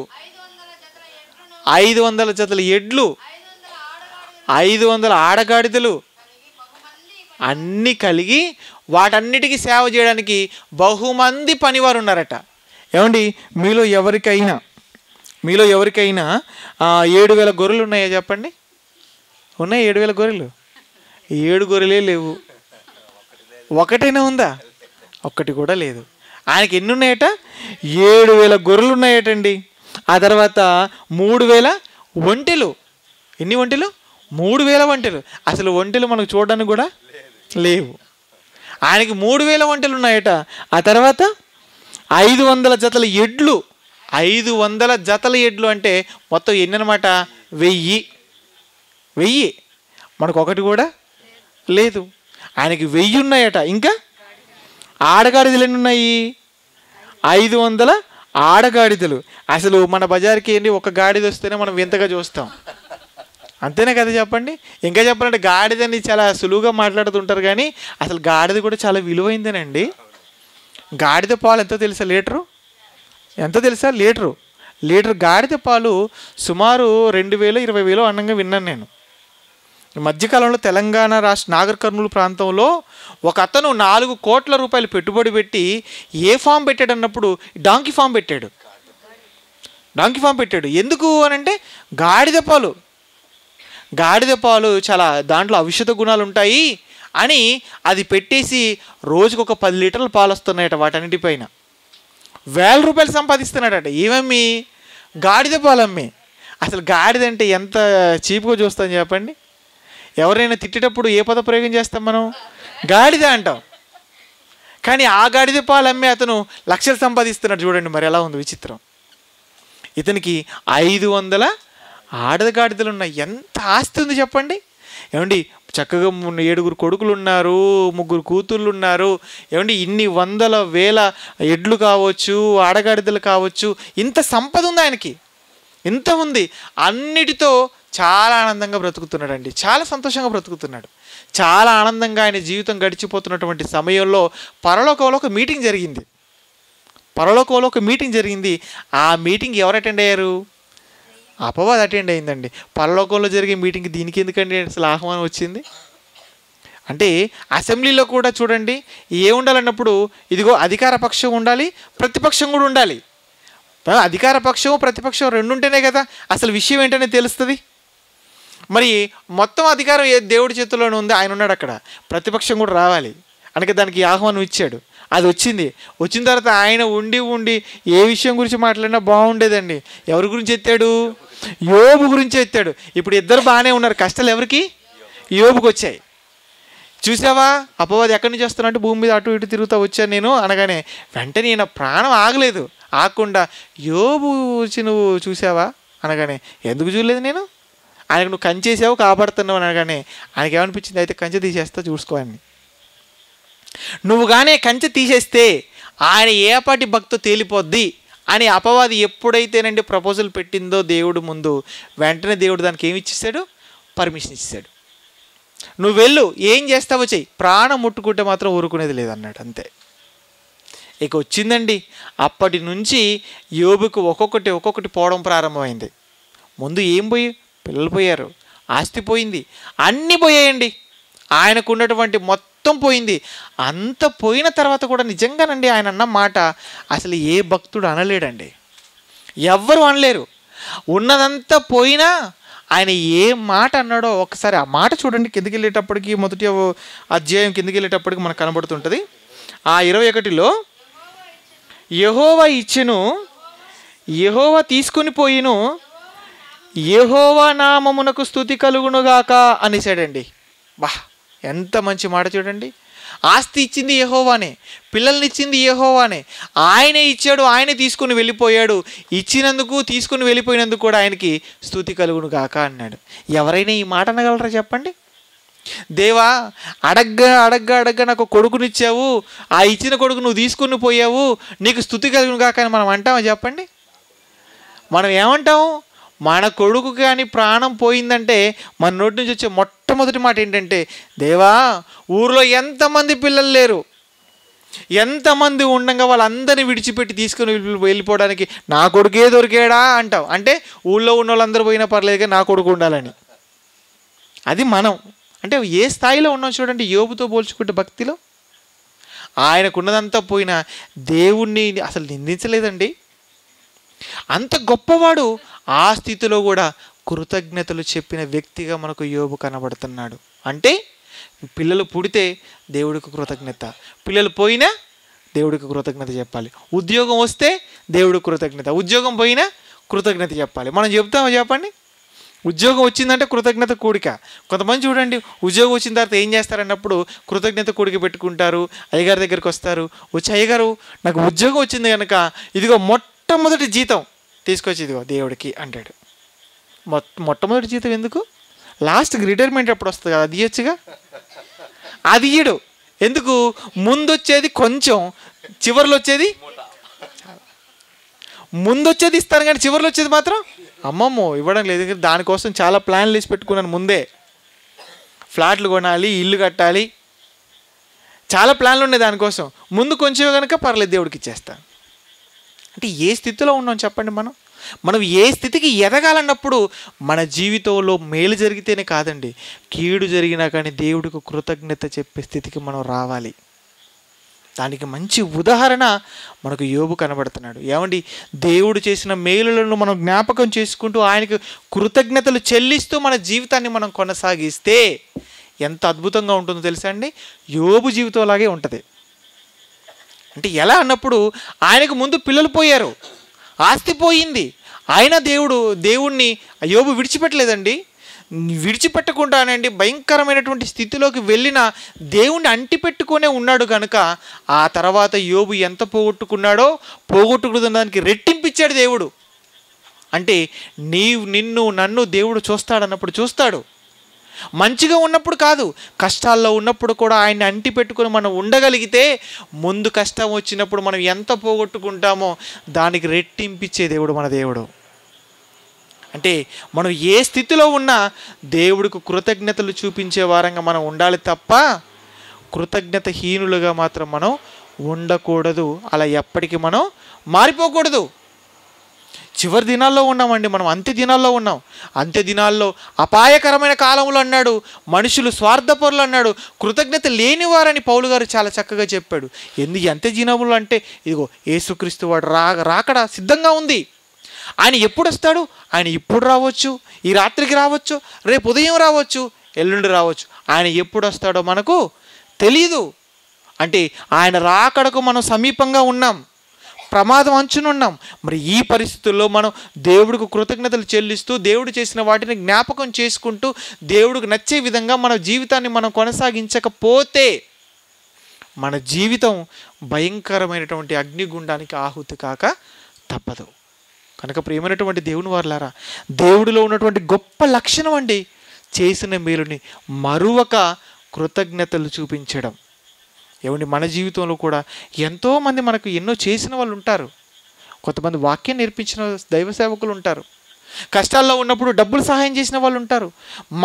500 జతల ఎడ్లు, 500 ఆడగాడిదలు అన్నీ కలిగి వాటన్నిటికీ సేవ చేయడానికి బహుమంది పనివారు ఉన్నారట. ఏమండి, మీలో ఎవరికైనా 7,000 గొర్రెలు ఉన్నాయా చెప్పండి? ఉన్నాయి 7,000 గొర్రెలు? 7 గొర్రెలే లేవు. ఒకటైనా ఉందా? ఒక్కటి కూడా లేదు. ఆయనకి ఎన్ని ఉన్నాయట? 7,000 గొర్రెలు ఉన్నాయటండి. ఆ తర్వాత 3,000 ఒంటెలు. ఎన్ని ఒంటెలు? 3,000 ఒంటెలు. అసలు ఒంటెలు మనకు చూడడానికి కూడా లేవు. ఆయనకి 3,000 ఒంటెలు ఉన్నాయట. ఆ తర్వాత 500 జతల ఎడ్లు. 500 జతల ఎడ్లు అంటే మొత్తం ఎన్ని అనమాట? 1000. మనకు ఒకటి కూడా లేదు. ఆయనకి 1000 ఉన్నాయట. ఇంకా ఆడగాడిదలు ఎన్ని ఉన్నాయి? 500 ఆడగాడిదలు. అసలు మన బజార్కి ఏంటి, ఒక గాడిద వస్తేనే మనం వింతగా చూస్తాం, అంతేనే కదా చెప్పండి? ఇంకా చెప్పాలంటే గాడిదని చాలా సులువుగా మాట్లాడుతుంటారు, కానీ అసలు గాడిద కూడా చాలా విలువైందేనండి. గాడిద పాలు ఎంతో తెలుసా? ఎంతో తెలుసా? లీటరు గాడిద పాలు సుమారు 2,000 20,000 అన్నంగా విన్నాను నేను. ఈ మధ్యకాలంలో తెలంగాణ రాష్ట్ర నాగర్ కర్నూలు ప్రాంతంలో ఒక అతను 4 కోట్ల రూపాయలు పెట్టుబడి పెట్టి ఏ ఫామ్ పెట్టాడు అన్నప్పుడు డాంకీ ఫామ్ పెట్టాడు. ఎందుకు అని అంటే గాడిద పాలు చాలా దాంట్లో ఔషధ గుణాలు ఉంటాయి అని అది పెట్టేసి రోజుకు ఒక 10 లీటర్ల పాలు వస్తున్నాయట. వాటన్నిటిపైన 1,000 రూపాయలు సంపాదిస్తున్నాడట. ఏమమ్మి? గాడిద పాలు అమ్మి. అసలు గాడిద అంటే ఎంత చీప్గా చూస్తాం చెప్పండి? ఎవరైనా తిట్టేటప్పుడు ఏ పద ప్రయోగం చేస్తాం మనం? గాడిద అంటాం. కానీ ఆ గాడిద పాలు అమ్మే అతను లక్షలు సంపాదిస్తున్నాడు. చూడండి మరి ఎలా ఉంది విచిత్రం. ఇతనికి 500 ఆడగాడిదలు ఉన్నాయి. ఎంత ఆస్తి ఉంది చెప్పండి? ఏమండి, చక్కగా 7 కొడుకులు ఉన్నారు, 3 కూతుళ్ళు ఉన్నారు. ఏమండి, ఇన్ని 100,000 ఎడ్లు కావచ్చు, ఆడగాడిదలు కావచ్చు, ఇంత సంపద ఉంది ఆయనకి. ఇంత ఉంది. అన్నిటితో చాలా ఆనందంగా బ్రతుకుతున్నాడండి. చాలా సంతోషంగా బ్రతుకుతున్నాడు. చాలా ఆనందంగా ఆయన జీవితం గడిచిపోతున్నటువంటి సమయంలో పరలోకంలో ఒక మీటింగ్ జరిగింది. ఆ మీటింగ్ ఎవరు అటెండ్ అయ్యారు? అపవాది అటెండ్ అయిందండి. పరలోకంలో జరిగే మీటింగ్కి దీనికి ఎందుకండి అసలు ఆహ్వానం వచ్చింది? అంటే అసెంబ్లీలో కూడా చూడండి, ఏముండాలన్నప్పుడు ఇదిగో అధికార పక్షం ఉండాలి, ప్రతిపక్షం కూడా ఉండాలి. అధికార పక్షం ప్రతిపక్షం 2 ఉంటేనే కదా అసలు విషయం ఏంటనే తెలుస్తుంది. మరి మొత్తం అధికారం దేవుడి చేతుల్లోనే ఉంది, ఆయన ఉన్నాడు అక్కడ. ప్రతిపక్షం కూడా రావాలి అందుకే దానికి ఆహ్వానం ఇచ్చాడు. అది వచ్చిన తర్వాత ఆయన ఉండి ఏ విషయం గురించి మాట్లాడినా బాగుండేదండి. ఎవరి గురించి ఎత్తాడు? యోబు గురించి ఎత్తాడు. ఇప్పుడు ఇద్దరు బాగానే ఉన్నారు. కష్టాలు ఎవరికి? యోబుకి వచ్చాయి. చూసావా, అపవాది ఎక్కడి నుంచి వస్తానంటే భూమి మీద అటు ఇటు తిరుగుతూ వచ్చాను నేను అనగానే వెంటనే నా ప్రాణం ఆగకుండా యోబు వచ్చి నువ్వు చూసావా అనగానే, ఎందుకు చూడలేదు నేను? ఆయనకు నువ్వు కంచేసావు, కాపాడుతున్నావు అనగానే ఆయనకి ఏమనిపించింది? అయితే కంచె తీసేస్తా చూసుకోవాలని. నువ్వు కానీ కంచె తీసేస్తే ఆయన ఏపాటి భక్తో తేలిపోద్ది అని అపవాది ఎప్పుడైతేనండి ప్రపోజల్ పెట్టిందో దేవుడు ముందు, వెంటనే దేవుడు దానికి ఏమి ఇచ్చేసాడు? పర్మిషన్ ఇచ్చేసాడు. నువ్వు వెళ్ళు, ఏం చేస్తావో చెయ్యి, ప్రాణం ముట్టుకుంటే మాత్రం ఊరుకునేది లేదన్నాడు. అంతే. ఇక వచ్చిందండి. అప్పటి నుంచి యోబుకు ఒక్కొక్కటి పోవడం ప్రారంభమైంది. ముందు ఏం పిల్లలు పోయారు, ఆస్తి పోయింది, అన్నీ పోయాయండి. ఆయనకున్నటువంటి మొత్తం మొత్తం పోయింది. అంత పోయిన తర్వాత కూడా నిజంగానండి ఆయన అన్న మాట అసలు ఏ భక్తుడు అనలేడండి, ఎవ్వరు అనలేరు. ఉన్నదంతా పోయినా ఆయన ఏ మాట అన్నాడో ఒకసారి ఆ మాట చూడండి. కిందకి వెళ్ళేటప్పటికి మొదటి అధ్యాయం కిందకి వెళ్ళేటప్పటికి మనకు కనబడుతుంటుంది. ఆ 21లో యెహోవా ఇచ్చెను, యెహోవా తీసుకుని పోయిను, యెహోవా నామమునకు స్తుతి కలుగునుగాక అనేసాడండి. వాహ్, ఎంత మంచి మాట చూడండి. ఆస్తి ఇచ్చింది యెహోవానే, పిల్లల్ని ఇచ్చింది యెహోవానే, ఆయనే ఇచ్చాడు, ఆయనే తీసుకుని వెళ్ళిపోయాడు. ఇచ్చినందుకు తీసుకుని వెళ్ళిపోయినందుకు కూడా ఆయనకి స్తుతి కలుగును గాక అన్నాడు. ఎవరైనా ఈ మాట అనగలరా చెప్పండి? దేవా, అడగ్గా అడగ్గా అడగ్గా నాకు కొడుకునిచ్చావు, ఆ ఇచ్చిన కొడుకు నువ్వు తీసుకుని పోయావు, నీకు స్తుతి కలుగును గాక అని మనం అంటామా చెప్పండి? మనం ఏమంటాము? మన కొడుకు కానీ ప్రాణం పోయిందంటే మన నోటి నుంచి వచ్చే మొట్టమొదటి మాట ఏంటంటే, దేవా, ఊరిలో ఎంతమంది పిల్లలు లేరు, ఎంతమంది ఉండగా వాళ్ళందరినీ విడిచిపెట్టి తీసుకుని వెళ్ళిపోవడానికి నా కొడుకే దొరికాడా అంటావు. అంటే ఊళ్ళో ఉన్న వాళ్ళందరూ పోయినా పర్లేదు కానీ నా కొడుకు ఉండాలని. అది మనం అంటే ఏ స్థాయిలో ఉన్నాం చూడండి. యోబుతో పోల్చుకుంటే భక్తిలో ఆయనకున్నదంతా పోయినా దేవుణ్ణి అసలు నిందించలేదండి. అంత గొప్పవాడు. ఆ స్థితిలో కూడా కృతజ్ఞతలు చెప్పిన వ్యక్తిగా మనకు యోబు కనబడుతున్నాడు. అంటే పిల్లలు పుడితే దేవుడికి కృతజ్ఞత, పిల్లలు పోయినా దేవుడికి కృతజ్ఞత చెప్పాలి. ఉద్యోగం వస్తే దేవుడికి కృతజ్ఞత, ఉద్యోగం పోయినా కృతజ్ఞత చెప్పాలి. మనం చెప్తామా చెప్పండి? ఉద్యోగం వచ్చిందంటే కృతజ్ఞత కూడిక. కొంతమంది చూడండి, ఉద్యోగం వచ్చిన తర్వాత ఏం చేస్తారన్నప్పుడు కృతజ్ఞత కూడిక పెట్టుకుంటారు. అయ్యగారి దగ్గరికి వస్తారు, వచ్చి అయ్యగారు నాకు ఉద్యోగం వచ్చింది కనుక ఇదిగో మొట్టమొదటి జీతం తీసుకొచ్చి ఇదిగో దేవుడికి అంటాడు. మొట్టమొదటి జీతం ఎందుకు? లాస్ట్కి రిటైర్మెంట్ ఎప్పుడు వస్తుంది కదా, అది ఇవ్వచ్చుగా. అది ఇయ్యడు. ఎందుకు? ముందొచ్చేది కొంచెం, చివరిలో వచ్చేది, ముందొచ్చేది ఇస్తాను కానీ చివరిలో వచ్చేది మాత్రం అమ్మమ్మో ఇవ్వడం లేదు. దానికోసం చాలా ప్లాన్లు వేసి పెట్టుకున్నాను ముందే. ఫ్లాట్లు కొనాలి, ఇల్లు కట్టాలి, చాలా ప్లాన్లు ఉన్నాయి దానికోసం. ముందు కొంచెం కనుక పర్లేదు దేవుడికి ఇచ్చేస్తాను. అంటే ఏ స్థితిలో ఉన్నాం చెప్పండి? మనం ఏ స్థితికి ఎదగాలన్నప్పుడు మన జీవితంలో మేలు జరిగితేనే కాదండి, కీడు జరిగినా కానీ దేవుడికి కృతజ్ఞత చెప్పే స్థితికి మనం రావాలి. దానికి మంచి ఉదాహరణ మనకు యోబు కనబడుతున్నాడు. ఏమండి, దేవుడు చేసిన మేలులను మనం జ్ఞాపకం చేసుకుంటూ ఆయనకు కృతజ్ఞతలు చెల్లిస్తూ మన జీవితాన్ని మనం కొనసాగిస్తే ఎంత అద్భుతంగా ఉంటుందో తెలుసా అండి? యోబు జీవితం లాగే ఉంటుంది. అంటే ఎలా అన్నప్పుడు ఆయనకు ముందు పిల్లలు పోయారు, ఆస్తి పోయింది, ఆయన దేవుణ్ణి యోబు విడిచిపెట్టలేదండి. విడిచిపెట్టకుండానండి భయంకరమైనటువంటి స్థితిలోకి వెళ్ళిన దేవుణ్ణి అంటిపెట్టుకునే ఉన్నాడు కనుక ఆ తర్వాత యోబు ఎంత పోగొట్టుకున్నాడో పోగొట్టుకున్న దానికి రెట్టింపిచ్చాడు దేవుడు. అంటే నిన్ను నన్ను దేవుడు చూస్తాడన్నప్పుడు చూస్తాడు. మంచిగా ఉన్నప్పుడు కాదు, కష్టాల్లో ఉన్నప్పుడు కూడా ఆయన్ని అంటిపెట్టుకుని మనం ఉండగలిగితే ముందు కష్టం వచ్చినప్పుడు మనం ఎంత పోగొట్టుకుంటామో దానికి రెట్టింపిచ్చే దేవుడు మన దేవుడు. అంటే మనం ఏ స్థితిలో ఉన్నా దేవుడికి కృతజ్ఞతలు చూపించే వారంగా మనం ఉండాలి తప్ప కృతజ్ఞత హీనులుగా మాత్రం మనం ఉండకూడదు. అలా ఎప్పటికీ మనం మారిపోకూడదు. చివరి దినాల్లో ఉన్నామండి మనం, అంత్య దినాల్లో ఉన్నాం. అంత్య దినాల్లో అపాయకరమైన కాలంలో అన్నాడు, మనుషులు స్వార్థపరులు అన్నాడు, కృతజ్ఞత లేనివారని పౌలు గారు చాలా చక్కగా చెప్పాడు. అంత్య దినములు అంటే ఇదిగో యేసుక్రీస్తు వాడు రాకడ సిద్ధంగా ఉంది. ఆయన ఎప్పుడు వస్తాడు? ఆయన ఇప్పుడు రావచ్చు, ఈ రాత్రికి రావచ్చు, రేపు ఉదయం రావచ్చు, ఎల్లుండి రావచ్చు. ఆయన ఎప్పుడు వస్తాడో మనకు తెలీదు. అంటే ఆయన రాకడకు మనం సమీపంగా ఉన్నాం, ప్రమాదం అంచునున్నాం. మరి ఈ పరిస్థితుల్లో మనం దేవుడికి కృతజ్ఞతలు చెల్లిస్తూ దేవుడు చేసిన వాటిని జ్ఞాపకం చేసుకుంటూ దేవుడికి నచ్చే విధంగా మన జీవితాన్ని మనం కొనసాగించకపోతే మన జీవితం భయంకరమైనటువంటి అగ్నిగుండానికి ఆహుతి కాక తప్పదు. కనుక ప్రియమైనటువంటి దేవుని వారలారా, దేవుడిలో ఉన్నటువంటి గొప్ప లక్షణం అండి చేసిన మేలుని మరువక కృతజ్ఞతలు చూపించడం. ఏమండి, మన జీవితంలో కూడా ఎంతోమంది మనకు ఎన్నో చేసిన వాళ్ళు ఉంటారు. కొంతమంది వాక్యం నేర్పించిన దైవ సేవకులు ఉంటారు, కష్టాల్లో ఉన్నప్పుడు డబ్బులు సహాయం చేసిన వాళ్ళు ఉంటారు,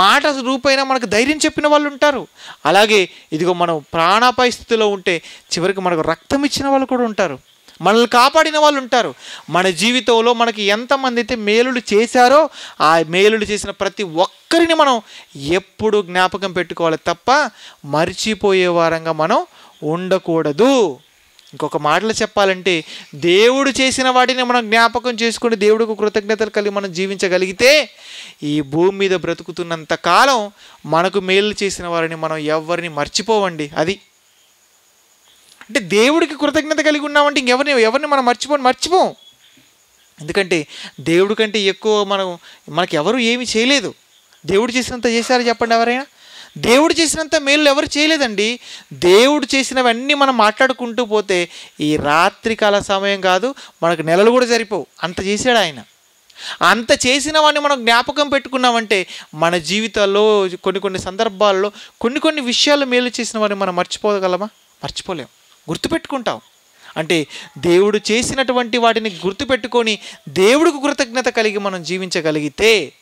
మాట రూపైనా మనకు ధైర్యం చెప్పిన వాళ్ళు ఉంటారు. అలాగే ఇదిగో మనం ప్రాణాపాయ స్థితిలో ఉంటే చివరికి మనకు రక్తం ఇచ్చిన వాళ్ళు కూడా ఉంటారు. మనల్ని కాపాడిన వాళ్ళు ఉంటారు. మన జీవితంలో మనకి ఎంతమంది అయితే మేలులు చేశారో ఆ మేలులు చేసిన ప్రతి ఒక్కరిని మనం ఎప్పుడు జ్ఞాపకం పెట్టుకోవాలి తప్ప మర్చిపోయే వారంగా మనం ఉండకూడదు. ఇంకొక మాటలు చెప్పాలంటే దేవుడు చేసిన వాటిని మనం జ్ఞాపకం చేసుకుని దేవుడికి కృతజ్ఞతలు కలిగి మనం జీవించగలిగితే ఈ భూమి మీద బ్రతుకుతున్నంత కాలం మనకు మేలు చేసిన వారిని మనం ఎవరిని మర్చిపోవండి. అది అంటే దేవుడికి కృతజ్ఞత కలిగి ఉన్నామంటే ఎవరిని మనం మర్చిపోం. ఎందుకంటే దేవుడి కంటే ఎక్కువ మనకి ఎవరు ఏమీ చేయలేదు. దేవుడు చేసినంత చేశారు చెప్పండి ఎవరైనా? దేవుడు చేసినంత మేలు ఎవరు చేయలేదండి. దేవుడు చేసినవన్నీ మనం మాట్లాడుకుంటూ పోతే ఈ రాత్రికాల సమయం కాదు, మనకు నెలలు కూడా సరిపోవు. అంత చేశాడు ఆయన. అంత చేసిన వాడిని మనం జ్ఞాపకం పెట్టుకున్నామంటే మన జీవితాల్లో కొన్ని సందర్భాల్లో కొన్ని విషయాలు మేలు చేసిన వాడిని మనం మర్చిపోగలమా? మర్చిపోలేం. గుర్తుపెట్టుకుంటాం. అంటే దేవుడు చేసినటువంటి వాటిని గుర్తుపెట్టుకొని దేవుడికి కృతజ్ఞత కలిగి మనం జీవించగలిగితే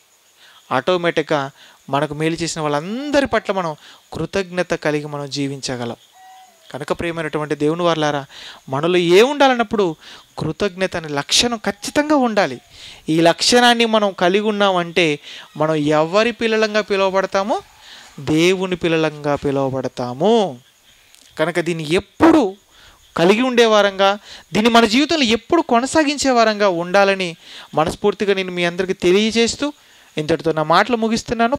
ఆటోమేటిక్గా మనకు మేలు చేసిన వాళ్ళందరి పట్ల మనం కృతజ్ఞత కలిగి మనం జీవించగలం. కనుక ప్రియమైనటువంటి దేవుని వారలారా, మనలో ఉండాలన్నప్పుడు కృతజ్ఞత అనే లక్షణం ఖచ్చితంగా ఉండాలి. ఈ లక్షణాన్ని మనం కలిగి ఉన్నామంటే మనం ఎవరి పిల్లలంగా పిలువబడతామో? దేవుని పిల్లలంగా పిలువబడతాము. కనుక దీన్ని ఎప్పుడు కలిగి ఉండేవారంగా, దీన్ని మన జీవితంలో ఎప్పుడు కొనసాగించే వారంగా ఉండాలని మనస్ఫూర్తిగా నేను మీ అందరికీ తెలియజేస్తూ ఇంతటితో నా మాటలు ముగిస్తున్నాను.